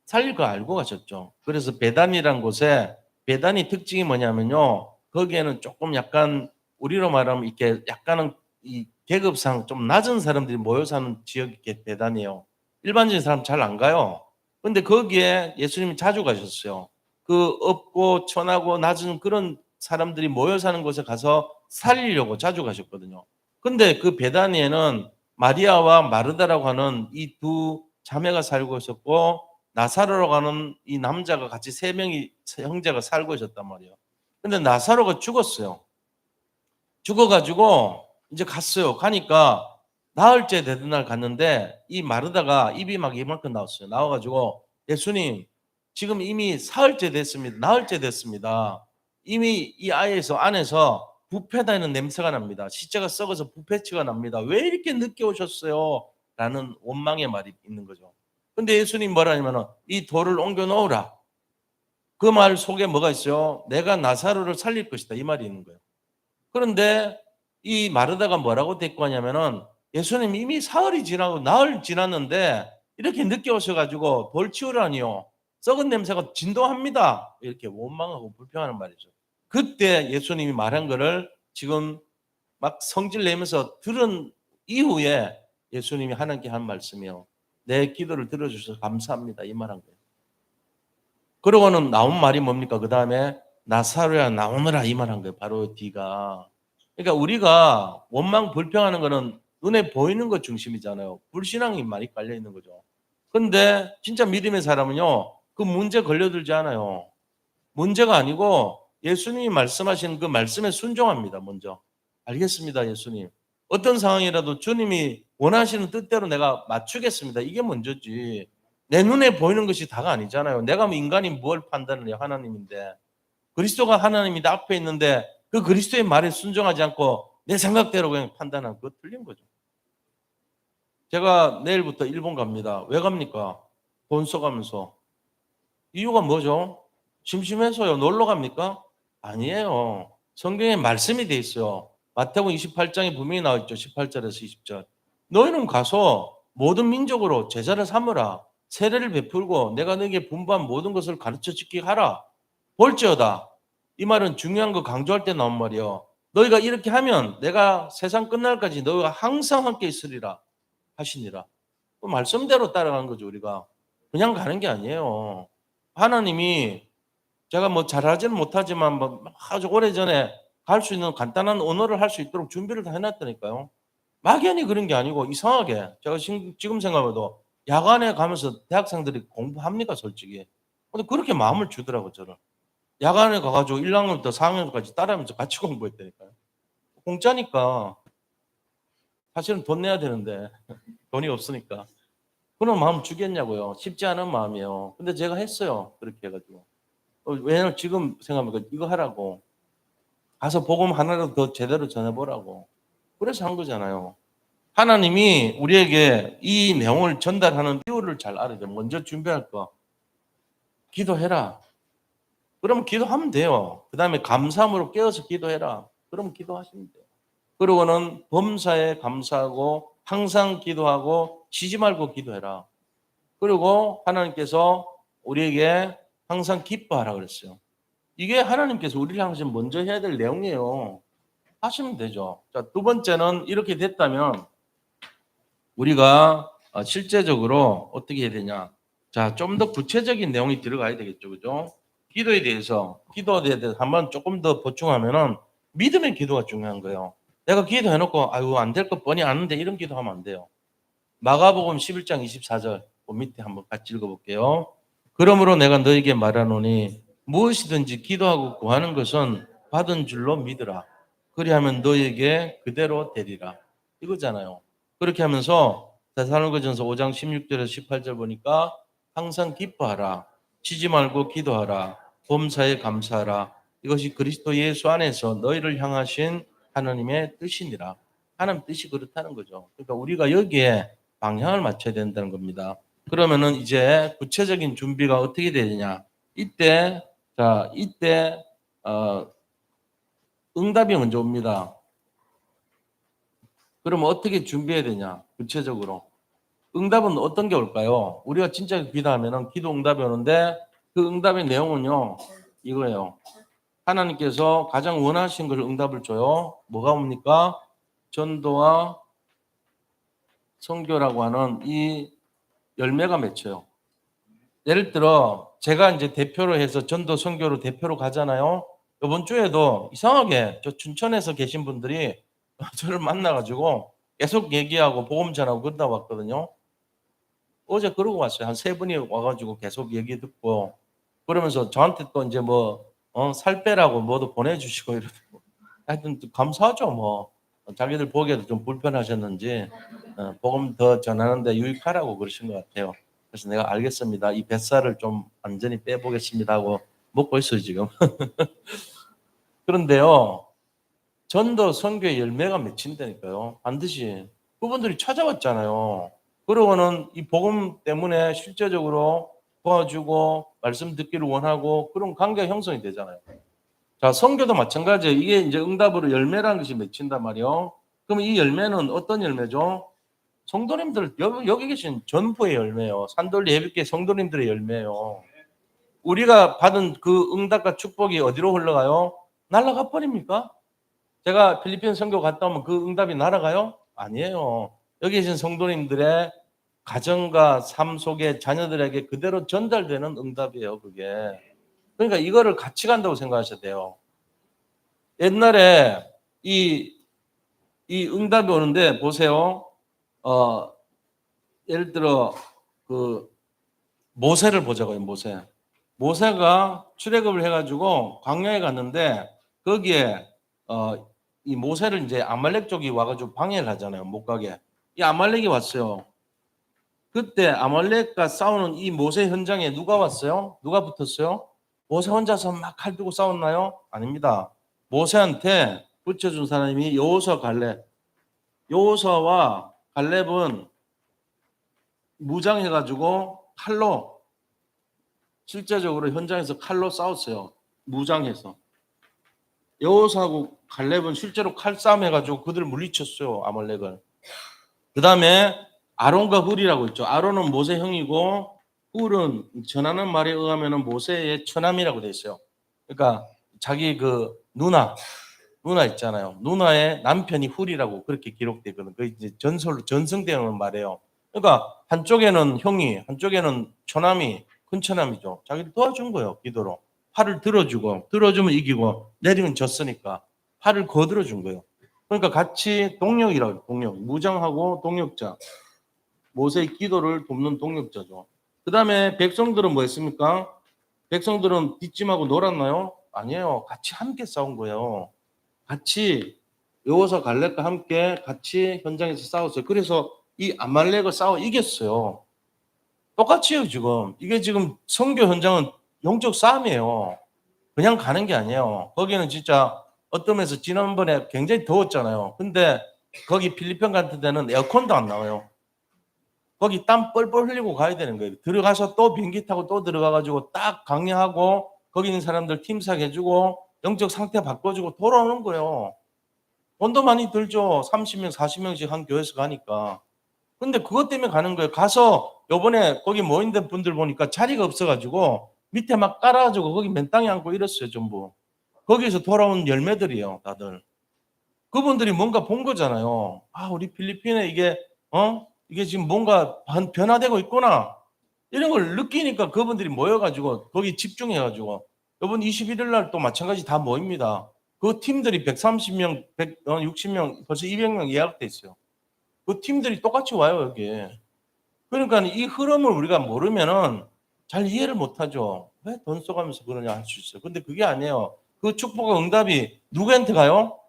살릴 거 알고 가셨죠. 그래서 베단이라는 곳에, 베단이 특징이 뭐냐면요, 거기에는 조금 약간 우리로 말하면 이렇게 약간은 이 계급상 좀 낮은 사람들이 모여 사는 지역이 베단이에요. 일반적인 사람 잘 안 가요. 근데 거기에 예수님이 자주 가셨어요. 그 없고 천하고 낮은 그런 사람들이 모여 사는 곳에 가서 살리려고 자주 가셨거든요. 근데 그 베다니에는 마리아와 마르다라고 하는 이 두 자매가 살고 있었고 나사로라고 하는 이 남자가 같이 세 명이 형제가 살고 있었단 말이에요. 근데 나사로가 죽었어요. 죽어가지고 이제 갔어요. 가니까 나흘째 되던 날 갔는데 이 마르다가 입이 막 이만큼 나왔어요. 나와가지고 예수님 지금 이미 사흘째 됐습니다. 나흘째 됐습니다. 이미 이 아이에서 안에서 부패다는 냄새가 납니다. 시체가 썩어서 부패치가 납니다. 왜 이렇게 늦게 오셨어요? 라는 원망의 말이 있는 거죠. 근데 예수님 뭐라냐면 이 돌을 옮겨 놓으라. 그 말 속에 뭐가 있어요? 내가 나사로를 살릴 것이다. 이 말이 있는 거예요. 그런데 이 마르다가 뭐라고 대꾸하냐면은 예수님 이미 사흘이 지나고 나흘 지났는데 이렇게 늦게 오셔가지고 돌 치우라니요. 썩은 냄새가 진동합니다. 이렇게 원망하고 불평하는 말이죠. 그때 예수님이 말한 거를 지금 막 성질 내면서 들은 이후에 예수님이 하나님께 한 말씀이요. 내 기도를 들어주셔서 감사합니다. 이 말한 거예요. 그러고는 나온 말이 뭡니까? 그 다음에 나사로야 나오너라 이 말 한 거예요. 바로 D가. 그러니까 우리가 원망 불평하는 거는 눈에 보이는 것 중심이잖아요. 불신앙이 많이 깔려 있는 거죠. 근데 진짜 믿음의 사람은요, 그 문제 걸려들지 않아요. 문제가 아니고 예수님이 말씀하신 그 말씀에 순종합니다. 먼저. 알겠습니다, 예수님. 어떤 상황이라도 주님이 원하시는 뜻대로 내가 맞추겠습니다. 이게 먼저지. 내 눈에 보이는 것이 다가 아니잖아요. 내가 뭐 인간이 뭘 판단을 해요? 하나님인데. 그리스도가 하나님이 내 앞에 있는데 그 그리스도의 말에 순종하지 않고 내 생각대로 그냥 판단하면 그거 틀린 거죠. 제가 내일부터 일본 갑니다. 왜 갑니까? 돈 써가면서. 이유가 뭐죠? 심심해서요. 놀러 갑니까? 아니에요. 성경에 말씀이 돼 있어요. 마태복음 28장에 분명히 나와 있죠. 18절에서 20절. 너희는 가서 모든 민족으로 제자를 삼으라. 세례를 베풀고 내가 너에게 분부한 모든 것을 가르쳐 지키게 하라. 볼지어다. 이 말은 중요한 거 강조할 때 나온 말이요. 너희가 이렇게 하면 내가 세상 끝날까지 너희가 항상 함께 있으리라 하시니라. 그 말씀대로 따라가는 거죠, 우리가. 그냥 가는 게 아니에요. 하나님이 제가 뭐 잘하지는 못하지만 뭐 아주 오래전에 갈 수 있는 간단한 언어를 할 수 있도록 준비를 다 해놨다니까요. 막연히 그런 게 아니고 이상하게 제가 지금 생각해도 야간에 가면서 대학생들이 공부합니까 솔직히. 근데 그렇게 마음을 주더라고 저를. 야간에 가가지고 1학년부터 4학년까지 따라하면서 같이 공부했다니까요. 공짜니까 사실은 돈 내야 되는데 돈이 없으니까. 그런 마음 주겠냐고요. 쉽지 않은 마음이에요. 근데 제가 했어요. 그렇게 해가지고. 왜냐면 지금 생각하면 이거 하라고. 가서 복음 하나라도 더 제대로 전해보라고. 그래서 한 거잖아요. 하나님이 우리에게 이 내용을 전달하는 이유를 잘 알아야 돼요. 먼저 준비할 거. 기도해라. 그러면 기도하면 돼요. 그 다음에 감사함으로 깨어서 기도해라. 그러면 기도하시면 돼요. 그러고는 범사에 감사하고 항상 기도하고 쉬지 말고 기도해라. 그리고 하나님께서 우리에게 항상 기뻐하라 그랬어요. 이게 하나님께서 우리를 항상 먼저 해야 될 내용이에요. 하시면 되죠. 자, 두 번째는 이렇게 됐다면 우리가 실제적으로 어떻게 해야 되냐. 자, 좀 더 구체적인 내용이 들어가야 되겠죠. 그죠? 기도에 대해서 한번 조금 더 보충하면은 믿음의 기도가 중요한 거예요. 내가 기도해놓고 아유 안 될 것 뻔히 아는데 이런 기도하면 안 돼요. 마가복음 11장 24절 그 밑에 한번 같이 읽어볼게요. 그러므로 내가 너에게 말하노니 무엇이든지 기도하고 구하는 것은 받은 줄로 믿으라. 그리하면 너에게 그대로 되리라. 이거잖아요. 그렇게 하면서 데살로니가전서 5장 16절에서 18절 보니까 항상 기뻐하라. 쉬지 말고 기도하라. 범사에 감사하라. 이것이 그리스도 예수 안에서 너희를 향하신 하나님의 뜻이니라. 하나님 뜻이 그렇다는 거죠. 그러니까 우리가 여기에 방향을 맞춰야 된다는 겁니다. 그러면은 이제 구체적인 준비가 어떻게 되느냐? 이때 어, 응답이 먼저 옵니다. 그러면 어떻게 준비해야 되냐? 구체적으로 응답은 어떤 게 올까요? 우리가 진짜 기도하면은 기도 응답이 오는데 그 응답의 내용은요 이거예요. 하나님께서 가장 원하신 걸 응답을 줘요. 뭐가 옵니까? 전도와 선교라고 하는 이 열매가 맺혀요. 예를 들어 제가 이제 대표로 해서 전도 선교로 대표로 가잖아요. 이번 주에도 이상하게 저 춘천에서 계신 분들이 저를 만나가지고 계속 얘기하고 복음 전하고 그러다 왔거든요. 어제 그러고 왔어요. 한 세 분이 와가지고 계속 얘기 듣고 그러면서 저한테 또 이제 살 빼라고 뭐도 보내주시고 이러고 하여튼 감사하죠 뭐. 자기들 보기에도 좀 불편하셨는지 복음 더 전하는데 유익하라고 그러신 것 같아요. 그래서 내가 알겠습니다. 이 뱃살을 좀 완전히 빼보겠습니다 하고 먹고 있어요 지금. 그런데요. 전도 선교의 열매가 맺힌다니까요. 반드시 그분들이 찾아왔잖아요. 그러고는 이 복음 때문에 실제적으로 도와주고 말씀 듣기를 원하고 그런 관계가 형성이 되잖아요. 자, 선교도 마찬가지예요. 이게 이제 응답으로 열매라는 것이 맺힌단 말이에요. 그럼 이 열매는 어떤 열매죠? 성도님들 여기 계신 전부의 열매예요. 산돌리 예비교회 성도님들의 열매예요. 우리가 받은 그 응답과 축복이 어디로 흘러가요? 날아가 버립니까? 제가 필리핀 선교 갔다 오면 그 응답이 날아가요? 아니에요. 여기 계신 성도님들의 가정과 삶 속에 자녀들에게 그대로 전달되는 응답이에요, 그게. 그러니까 이거를 같이 간다고 생각하셔야 돼요. 옛날에 이 응답이 오는데 보세요. 예를 들어 그 모세를 보자고요, 모세. 모세가 출애굽을 해가지고 광야에 갔는데 거기에 이 모세를 이제 아말렉 쪽이 와가지고 방해를 하잖아요, 못 가게. 이 아말렉이 왔어요. 그때 아말렉과 싸우는 이 모세 현장에 누가 왔어요? 누가 붙었어요? 모세 혼자서 막 칼 들고 싸웠나요? 아닙니다. 모세한테 붙여준 사람이 여호수아 갈렙. 여호수아와 갈렙은 무장해가지고 칼로 실제적으로 현장에서 칼로 싸웠어요. 무장해서. 여호수아하고 갈렙은 실제로 칼싸움 해가지고 그들을 물리쳤어요. 아말렉을. 그 다음에 아론과 훌이라고 있죠. 아론은 모세 형이고 훌은 전하는 말에 의하면 모세의 처남이라고 돼 있어요. 그러니까 자기 그 누나 있잖아요. 누나의 남편이 훌이라고 그렇게 기록되거든요. 그 이제 전설로 전승되는 말이에요. 그러니까 한쪽에는 형이, 한쪽에는 처남이, 큰 처남이죠. 자기를 도와준 거예요. 기도로. 팔을 들어주면 이기고 내리면 졌으니까 팔을 거들어준 거예요. 그러니까 같이 동력이라고 동력, 무장하고 동력자. 모세의 기도를 돕는 동력자죠. 그 다음에 백성들은 뭐 했습니까? 백성들은 뒷짐하고 놀았나요? 아니에요. 같이 함께 싸운 거예요. 같이 여호수아 갈렙과 함께 같이 현장에서 싸웠어요. 그래서 이 아말렉을 싸워 이겼어요. 똑같이요, 지금. 이게 지금 선교 현장은 영적 싸움이에요. 그냥 가는 게 아니에요. 거기는 진짜 어떤 면에서 지난번에 굉장히 더웠잖아요. 근데 거기 필리핀 같은 데는 에어컨도 안 나와요. 거기 땀 뻘뻘 흘리고 가야 되는 거예요. 들어가서 또 비행기 타고 또 들어가가지고 딱 강의하고 거기 있는 사람들 팀싹 해주고 영적 상태 바꿔주고 돌아오는 거예요. 돈도 많이 들죠. 30명, 40명씩 한 교회에서 가니까. 근데 그것 때문에 가는 거예요. 가서 요번에 거기 모인 분들 보니까 자리가 없어가지고 밑에 막 깔아가지고 거기 맨 땅에 앉고 이랬어요, 전부. 거기서 돌아온 열매들이에요, 다들. 그분들이 뭔가 본 거잖아요. 아, 우리 필리핀에 이게 지금 뭔가 변화되고 있구나. 이런 걸 느끼니까 그분들이 모여가지고 거기 집중해가지고 이번 21일 날 또 마찬가지 다 모입니다. 그 팀들이 130명, 160명, 벌써 200명 예약돼 있어요. 그 팀들이 똑같이 와요, 여기에. 그러니까 이 흐름을 우리가 모르면은 잘 이해를 못하죠. 왜 돈 써가면서 그러냐 할 수 있어요. 근데 그게 아니에요. 그 축복과 응답이 누구한테 가요?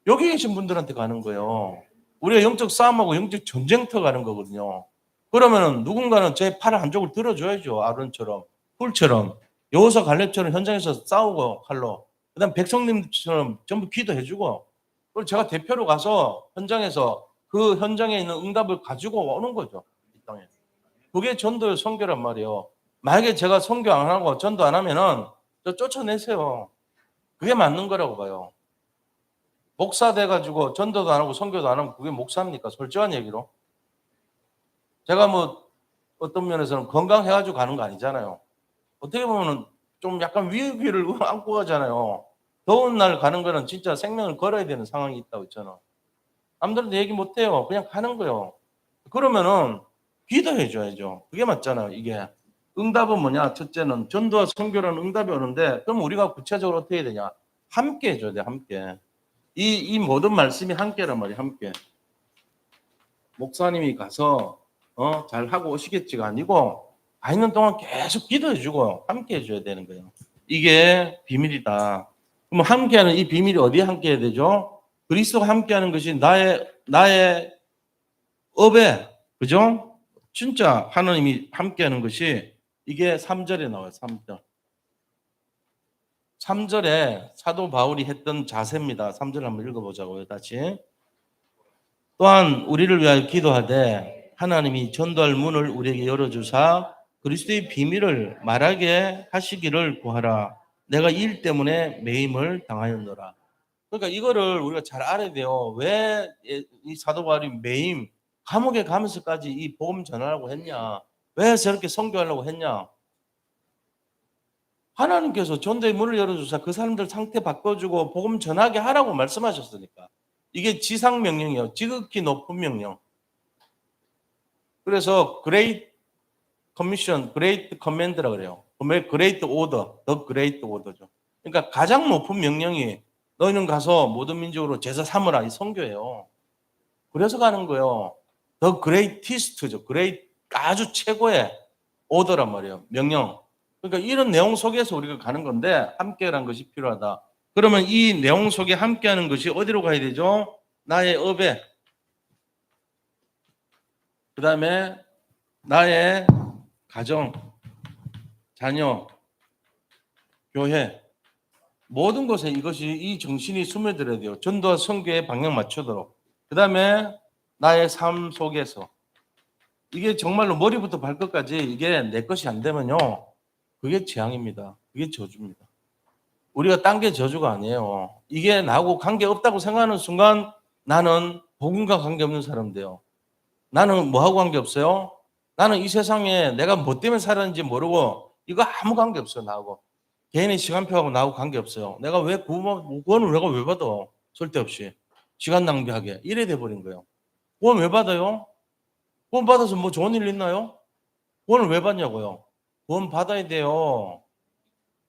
여기 계신 분들한테 가는 거예요. 우리가 영적 싸움하고 영적 전쟁터 가는 거거든요. 그러면은 누군가는 제 팔 한쪽을 들어줘야죠. 아론처럼, 훌처럼, 여호수아 갈렙처럼 현장에서 싸우고 칼로. 그다음 백성님처럼 전부 기도해주고. 그리고 제가 대표로 가서 현장에서 그 현장에 있는 응답을 가지고 오는 거죠. 이 땅에. 그게 전도 선교란 말이에요. 만약에 제가 선교 안 하고 전도 안 하면은 저 쫓아내세요. 그게 맞는 거라고 봐요. 목사 돼가지고 전도도 안 하고 선교도 안 하면 그게 목사입니까? 솔직한 얘기로. 제가 뭐 어떤 면에서는 건강해가지고 가는 거 아니잖아요. 어떻게 보면은 좀 약간 위기를 안고 가잖아요. 더운 날 가는 거는 진짜 생명을 걸어야 되는 상황이 있다고 있잖아. 남들한테 얘기 못 해요. 그냥 가는 거예요. 그러면은 기도해 줘야죠. 그게 맞잖아요. 이게. 응답은 뭐냐? 첫째는 전도와 선교라는 응답이 오는데 그럼 우리가 구체적으로 어떻게 해야 되냐? 함께 해줘야 돼. 함께. 이 모든 말씀이 함께란 말이에요. 함께. 목사님이 가서 잘 하고 오시겠지가 아니고 가 있는 동안 계속 기도해주고 함께 해줘야 되는 거예요. 이게 비밀이다. 그럼 함께하는 이 비밀이 어디에 함께해야 되죠? 그리스도가 함께하는 것이 나의 업에, 그죠? 진짜 하나님이 함께하는 것이 이게 3절에 나와요. 3절. 3절에 사도 바울이 했던 자세입니다. 3절 한번 읽어보자고요. 다시. 또한 우리를 위하여 기도하되 하나님이 전도할 문을 우리에게 열어주사 그리스도의 비밀을 말하게 하시기를 구하라. 내가 이 일 때문에 매임을 당하였노라. 그러니까 이거를 우리가 잘 알아야 돼요. 왜 이 사도 바울이 매임, 감옥에 가면서까지 이 복음 전하라고 했냐? 왜 저렇게 선교하려고 했냐? 하나님께서 전도의 문을 열어주사 그 사람들 상태 바꿔주고 복음 전하게 하라고 말씀하셨으니까. 이게 지상 명령이에요. 지극히 높은 명령. 그래서 그레이트 커미션, 그레이트 커맨드라 그래요. 그레이트 오더, 더 그레이트 오더죠. 그러니까 가장 높은 명령이 너희는 가서 모든 민족으로 제사 삼으라 이 선교예요. 그래서 가는 거예요. 더 그레이티스트죠. 아주 최고의 오더란 말이에요. 명령. 그러니까 이런 내용 속에서 우리가 가는 건데 함께라는 것이 필요하다. 그러면 이 내용 속에 함께하는 것이 어디로 가야 되죠? 나의 업에, 그 다음에 나의 가정, 자녀, 교회, 모든 곳에 이것이 이 정신이 스며들어야 돼요. 전도와 선교의 방향 맞추도록. 그 다음에 나의 삶 속에서 이게 정말로 머리부터 발끝까지 이게 내 것이 안 되면요, 그게 재앙입니다. 그게 저주입니다. 우리가 딴 게 저주가 아니에요. 이게 나하고 관계 없다고 생각하는 순간 나는 복음과 관계 없는 사람 돼요. 나는 뭐하고 관계 없어요? 나는 이 세상에 내가 뭐 때문에 살았는지 모르고 이거 아무 관계 없어요. 나하고. 개인의 시간표하고 나하고 관계 없어요. 내가 왜 구원을 내가 왜 받아? 쓸데없이. 시간 낭비하게. 이래 돼버린 거예요. 구원 왜 받아요? 구원 받아서 뭐 좋은 일 있나요? 구원을 왜 받냐고요? 구원 받아야 돼요.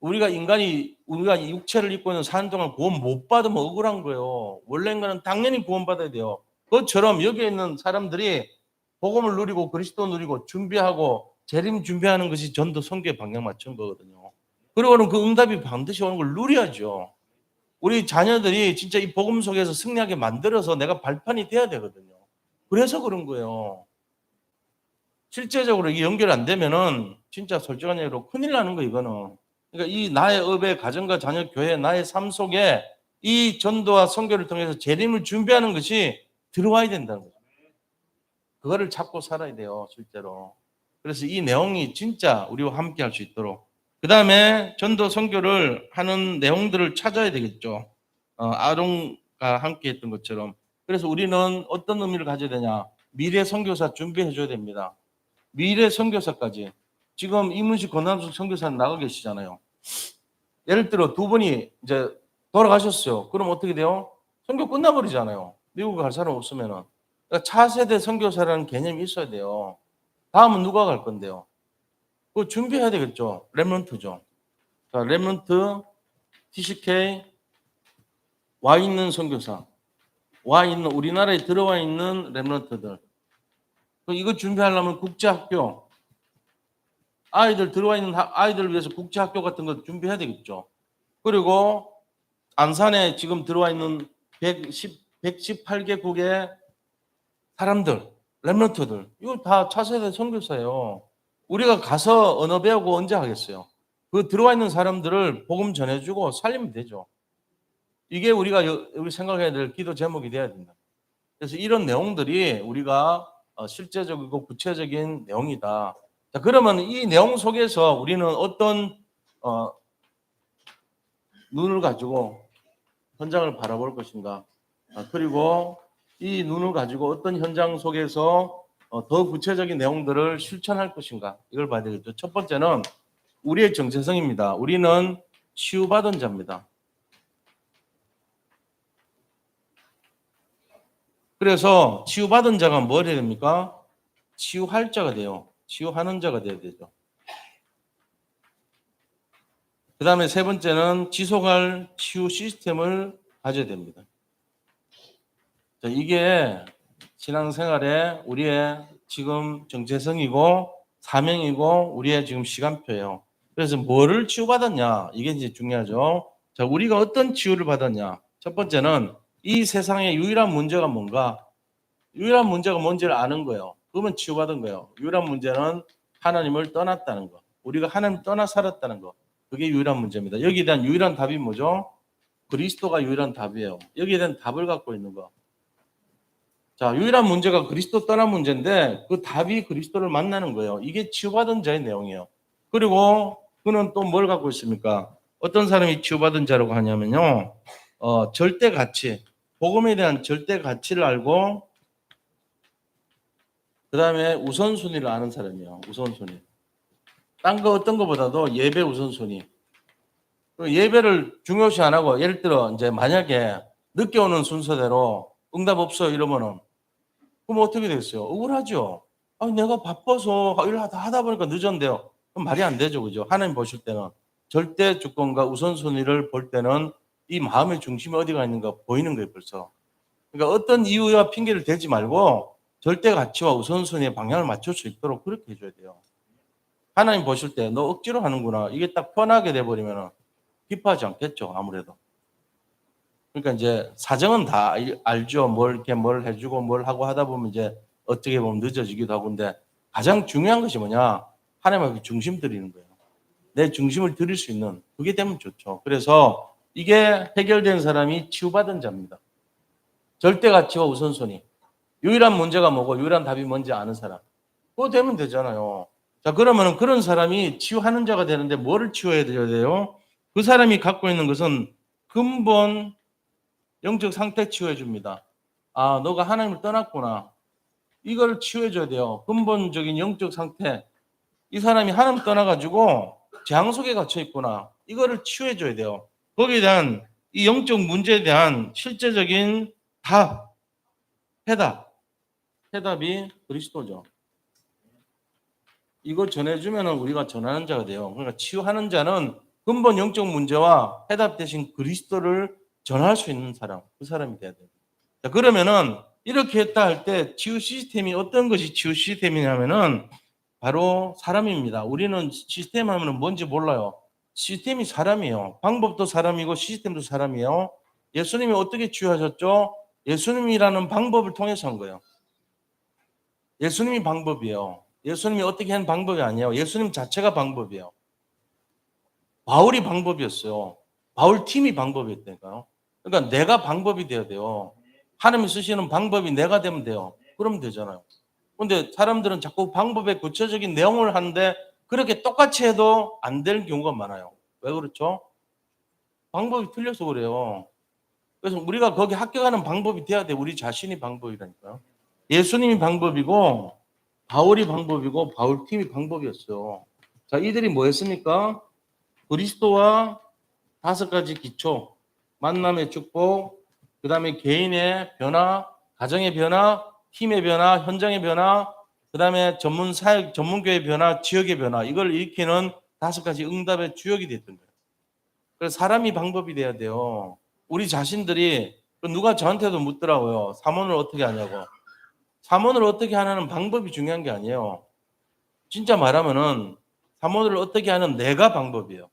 우리가 육체를 입고 있는 사는 동안 구원 못 받으면 억울한 거예요. 원래 인간은 당연히 구원 받아야 돼요. 그것처럼 여기에 있는 사람들이 복음을 누리고 그리스도 누리고 준비하고 재림 준비하는 것이 전도 선교의 방향 맞춘 거거든요. 그리고는 그 응답이 반드시 오는 걸 누려야죠. 우리 자녀들이 진짜 이 복음 속에서 승리하게 만들어서 내가 발판이 돼야 되거든요. 그래서 그런 거예요. 실제적으로 이게 연결 안 되면은 진짜 솔직한 얘기로 큰일 나는 거 이거는. 그러니까 이 나의 업의 가정과 자녀 교회 나의 삶 속에 이 전도와 선교를 통해서 재림을 준비하는 것이 들어와야 된다는 거죠. 그거를 찾고 살아야 돼요, 실제로. 그래서 이 내용이 진짜 우리와 함께 할 수 있도록. 그 다음에 전도 선교를 하는 내용들을 찾아야 되겠죠. 아론과 함께 했던 것처럼. 그래서 우리는 어떤 의미를 가져야 되냐. 미래 선교사 준비해 줘야 됩니다. 미래 선교사까지. 지금 이문식 권남숙 선교사는 나가 계시잖아요. 예를 들어 두 분이 이제 돌아가셨어요. 그럼 어떻게 돼요? 선교 끝나버리잖아요. 미국 갈 사람 없으면은. 그러니까 차세대 선교사라는 개념이 있어야 돼요. 다음은 누가 갈 건데요? 그거 준비해야 되겠죠. 렘넌트죠. 자, 렘넌트, TCK, 와 있는 선교사, 와 있는 우리나라에 들어와 있는 렘넌트들. 이거 준비하려면 국제학교, 아이들 들어와 있는 아이들을 위해서 국제학교 같은 거 준비해야 되겠죠. 그리고 안산에 지금 들어와 있는 118개국의 사람들, 렘넌트들, 이거 다 차세대 선교사예요. 우리가 가서 언어 배우고 언제 하겠어요? 그 들어와 있는 사람들을 복음 전해주고 살리면 되죠. 이게 우리 생각해야 될 기도 제목이 돼야 된다. 그래서 이런 내용들이 우리가 실제적이고 구체적인 내용이다. 자, 그러면 이 내용 속에서 우리는 어떤 눈을 가지고 현장을 바라볼 것인가? 그리고 이 눈을 가지고 어떤 현장 속에서 더 구체적인 내용들을 실천할 것인가? 이걸 봐야 되겠죠. 첫 번째는 우리의 정체성입니다. 우리는 치유받은 자입니다. 그래서 치유받은 자가 뭘 해야 됩니까? 치유할 자가 돼요. 치유하는 자가 돼야 되죠. 그 다음에 세 번째는 지속할 치유 시스템을 가져야 됩니다. 자, 이게 신앙생활에 우리의 지금 정체성이고 사명이고 우리의 지금 시간표예요. 그래서 뭐를 치유받았냐? 이게 이제 중요하죠. 자, 우리가 어떤 치유를 받았냐? 첫 번째는 이 세상의 유일한 문제가 뭔가? 유일한 문제가 뭔지를 아는 거예요. 그러면 치유받은 거예요. 유일한 문제는 하나님을 떠났다는 거. 우리가 하나님 떠나 살았다는 거. 그게 유일한 문제입니다. 여기에 대한 유일한 답이 뭐죠? 그리스도가 유일한 답이에요. 여기에 대한 답을 갖고 있는 거. 자, 유일한 문제가 그리스도 떠난 문제인데 그 답이 그리스도를 만나는 거예요. 이게 치유받은 자의 내용이에요. 그리고 그는 또 뭘 갖고 있습니까? 어떤 사람이 치유받은 자라고 하냐면요. 절대 가치, 복음에 대한 절대 가치를 알고 그 다음에 우선순위를 아는 사람이에요. 우선순위. 딴 거 어떤 거보다도 예배 우선순위. 예배를 중요시 안 하고 예를 들어 이제 만약에 늦게 오는 순서대로 응답 없어요 이러면은 그럼 어떻게 됐어요? 억울하죠. 내가 바빠서 일을 다 하다 보니까 늦었는데요. 그럼 말이 안 되죠. 그죠? 하나님 보실 때는 절대 주권과 우선순위를 볼 때는 이 마음의 중심이 어디가 있는가 보이는 거예요, 벌써. 그러니까 어떤 이유와 핑계를 대지 말고 절대 가치와 우선순위의 방향을 맞출 수 있도록 그렇게 해줘야 돼요. 하나님 보실 때 너 억지로 하는구나. 이게 딱 편하게 돼버리면 기뻐하지 않겠죠, 아무래도. 그러니까 이제 사정은 다 알죠. 뭘 해주고 뭘 하고 하다 보면 이제 어떻게 보면 늦어지기도 하고. 근데 가장 중요한 것이 뭐냐? 하나님 앞에 중심 드리는 거예요. 내 중심을 드릴 수 있는 그게 되면 좋죠. 그래서 이게 해결된 사람이 치유받은 자입니다. 절대 가치와 우선순위. 유일한 문제가 뭐고 유일한 답이 뭔지 아는 사람. 그거 되면 되잖아요. 자, 그러면 그런 사람이 치유하는 자가 되는데 뭐를 치유해야 돼요? 그 사람이 갖고 있는 것은 근본 영적 상태 치유해 줍니다. 아, 너가 하나님을 떠났구나. 이걸 치유해 줘야 돼요. 근본적인 영적 상태. 이 사람이 하나님 떠나가지고 재앙 속에 갇혀 있구나. 이거를 치유해 줘야 돼요. 거기에 대한 이 영적 문제에 대한 실제적인 답, 해답이 그리스도죠. 이걸 전해주면 우리가 전하는 자가 돼요. 그러니까 치유하는 자는 근본 영적 문제와 해답 대신 그리스도를 전할 수 있는 사람, 그 사람이 돼야 돼요. 자, 그러면은 이렇게 했다 할 때 치유 시스템이 어떤 것이 치유 시스템이냐면은 바로 사람입니다. 우리는 시스템 하면은 뭔지 몰라요. 시스템이 사람이에요. 방법도 사람이고 시스템도 사람이에요. 예수님이 어떻게 치유하셨죠? 예수님이라는 방법을 통해서 한 거예요. 예수님이 방법이에요. 예수님이 어떻게 한 방법이 아니에요. 예수님 자체가 방법이에요. 바울이 방법이었어요. 바울 팀이 방법이었다니까요. 그러니까 내가 방법이 돼야 돼요. 하나님이 쓰시는 방법이 내가 되면 돼요. 그러면 되잖아요. 근데 사람들은 자꾸 방법의 구체적인 내용을 하는데 그렇게 똑같이 해도 안 될 경우가 많아요. 왜 그렇죠? 방법이 틀려서 그래요. 그래서 우리가 거기 합격하는 방법이 돼야 돼. 우리 자신이 방법이라니까요. 예수님이 방법이고 바울이 방법이고 바울 팀이 방법이었어요. 자, 이들이 뭐였습니까? 그리스도와 5가지 기초, 만남의 축복, 그 다음에 개인의 변화, 가정의 변화, 팀의 변화, 현장의 변화, 그 다음에 전문 사역, 전문교의 변화, 지역의 변화, 이걸 일으키는 5가지 응답의 주역이 됐던 거예요. 그래서 사람이 방법이 돼야 돼요. 우리 자신들이 누가 저한테도 묻더라고요. 사모를 어떻게 하냐고. 사모를 어떻게 하냐는 방법이 중요한 게 아니에요. 진짜 말하면은 사모를 어떻게 하는 내가 방법이에요.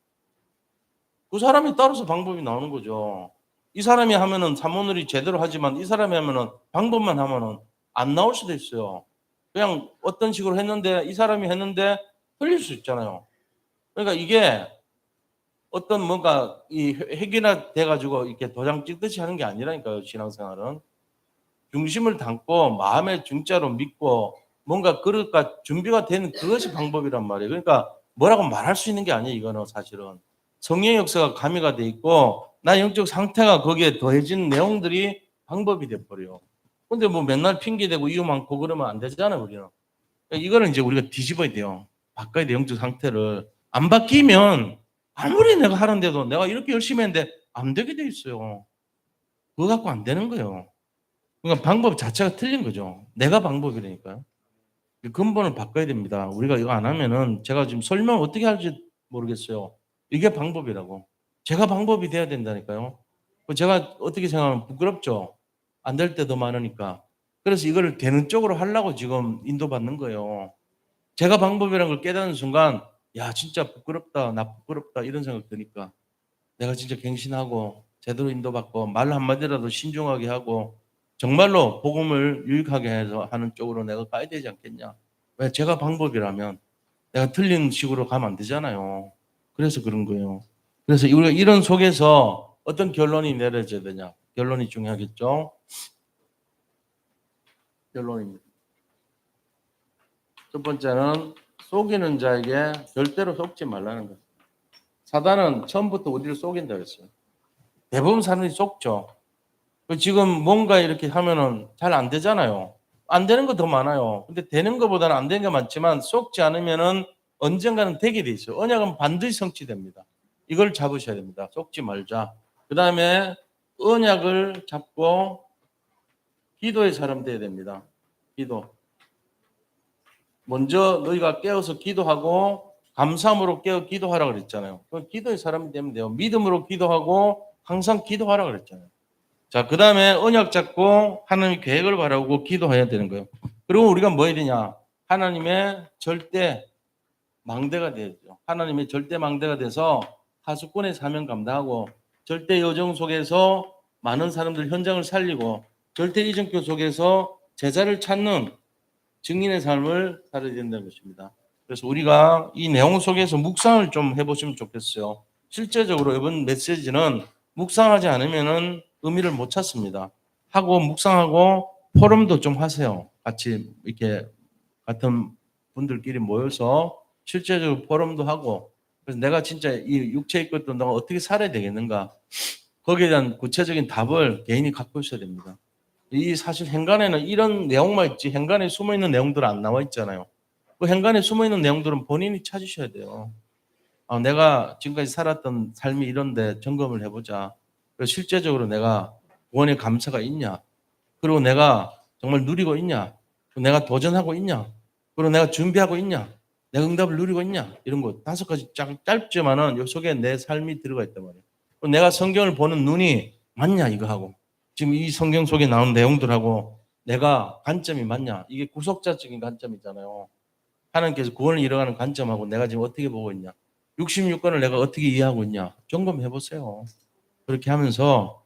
그 사람에 따라서 방법이 나오는 거죠. 이 사람이 하면은 사모놀이 제대로 하지만 이 사람이 하면은 방법만 하면은 안 나올 수도 있어요. 그냥 어떤 식으로 했는데 이 사람이 했는데 틀릴 수 있잖아요. 그러니까 이게 어떤 뭔가 이 획일화 돼가지고 이렇게 도장 찍듯이 하는 게 아니라니까요. 신앙생활은 중심을 담고 마음의 중자로 믿고 뭔가 그럴까 준비가 된 그것이 방법이란 말이에요. 그러니까 뭐라고 말할 수 있는 게 아니에요. 이거는 사실은 성령의 역사가 가미가 돼 있고 나 영적 상태가 거기에 더해진 내용들이 방법이 돼 버려요. 근데 뭐 맨날 핑계 대고 이유 많고 그러면 안 되잖아요, 우리는. 그러니까 이거는 이제 우리가 뒤집어야 돼요. 바꿔야 돼, 영적 상태를. 안 바뀌면 아무리 내가 하는데도 내가 이렇게 열심히 했는데 안 되게 돼 있어요. 그거 갖고 안 되는 거예요. 그러니까 방법 자체가 틀린 거죠. 내가 방법이라니까요. 근본을 바꿔야 됩니다. 우리가 이거 안 하면은 제가 지금 설명 어떻게 할지 모르겠어요. 이게 방법이라고. 제가 방법이 돼야 된다니까요. 제가 어떻게 생각하면 부끄럽죠. 안 될 때도 많으니까. 그래서 이거를 되는 쪽으로 하려고 지금 인도받는 거예요. 제가 방법이라는 걸 깨닫는 순간, 야, 진짜 부끄럽다. 나 부끄럽다. 이런 생각 드니까. 내가 진짜 갱신하고 제대로 인도받고 말 한마디라도 신중하게 하고 정말로 복음을 유익하게 해서 하는 쪽으로 내가 가야 되지 않겠냐. 왜? 제가 방법이라면 내가 틀린 식으로 가면 안 되잖아요. 그래서 그런 거예요. 그래서 우리가 이런 속에서 어떤 결론이 내려져야 되냐. 결론이 중요하겠죠. 결론입니다. 첫 번째는 속이는 자에게 절대로 속지 말라는 거예요. 사단은 처음부터 우리를 속인다고 했어요. 대부분 사람들이 속죠. 지금 뭔가 이렇게 하면은 잘 안 되잖아요. 안 되는 거 더 많아요. 근데 되는 것보다는 안 되는 게 많지만 속지 않으면은 언젠가는 되게 돼 있어요. 언약은 반드시 성취됩니다. 이걸 잡으셔야 됩니다. 속지 말자. 그 다음에 언약을 잡고 기도의 사람 돼야 됩니다. 기도. 먼저 너희가 깨어서 기도하고 감사함으로 깨어 기도하라 그랬잖아요. 그건 기도의 사람이 되면 돼요. 믿음으로 기도하고 항상 기도하라 그랬잖아요. 자, 그 다음에 언약 잡고 하나님의 계획을 바라고 기도해야 되는 거예요. 그리고 우리가 뭐 해야 되냐? 하나님의 절대 망대가 되죠. 하나님의 절대 망대가 돼서 하수권의 사명 감당하고 절대 여정 속에서 많은 사람들 현장을 살리고 절대 이정교 속에서 제자를 찾는 증인의 삶을 살아야 된다는 것입니다. 그래서 우리가 이 내용 속에서 묵상을 좀 해보시면 좋겠어요. 실제적으로 이번 메시지는 묵상하지 않으면은 의미를 못 찾습니다. 하고 묵상하고 포럼도 좀 하세요. 같이 이렇게 같은 분들끼리 모여서 실제적으로 포럼도 하고 그래서 내가 진짜 이 육체의 것도 내가 어떻게 살아야 되겠는가 거기에 대한 구체적인 답을 개인이 갖고 있어야 됩니다. 이 사실 행간에는 이런 내용만 있지 행간에 숨어있는 내용들은 안 나와 있잖아요. 그 행간에 숨어있는 내용들은 본인이 찾으셔야 돼요. 내가 지금까지 살았던 삶이 이런데 점검을 해보자. 그래서 실제적으로 내가 구원의 감사가 있냐? 그리고 내가 정말 누리고 있냐? 그리고 내가 도전하고 있냐? 그리고 내가 준비하고 있냐? 내가 응답을 누리고 있냐? 이런 거 5가지 짧지만은 이 속에 내 삶이 들어가 있단 말이에요. 그리고 내가 성경을 보는 눈이 맞냐 이거 하고 지금 이 성경 속에 나온 내용들하고 내가 관점이 맞냐? 이게 구속자적인 관점이잖아요. 하나님께서 구원을 이뤄가는 관점하고 내가 지금 어떻게 보고 있냐? 66권을 내가 어떻게 이해하고 있냐? 점검해 보세요. 그렇게 하면서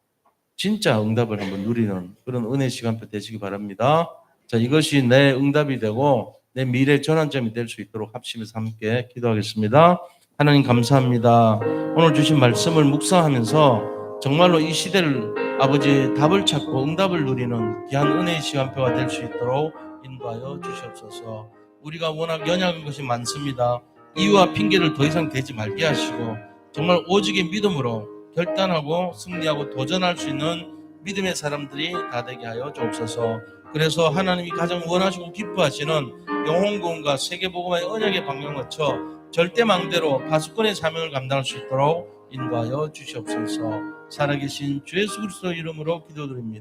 진짜 응답을 한번 누리는 그런 은혜 시간표 되시기 바랍니다. 자, 이것이 내 응답이 되고 내 미래 전환점이 될 수 있도록 합심해서 함께 기도하겠습니다. 하나님 감사합니다. 오늘 주신 말씀을 묵상하면서 정말로 이 시대를 아버지 답을 찾고 응답을 누리는 귀한 은혜의 시간표가 될 수 있도록 인도하여 주시옵소서. 우리가 워낙 연약한 것이 많습니다. 이유와 핑계를 더 이상 대지 말게 하시고 정말 오직의 믿음으로 결단하고 승리하고 도전할 수 있는 믿음의 사람들이 다 되게 하여 주옵소서. 그래서 하나님이 가장 원하시고 기뻐하시는 영혼구원과 세계복음화의 언약의 방향을 거쳐 절대망대로 파수꾼의 사명을 감당할 수 있도록 인도하여 주시옵소서. 살아계신 주 예수 그리스도 이름으로 기도드립니다.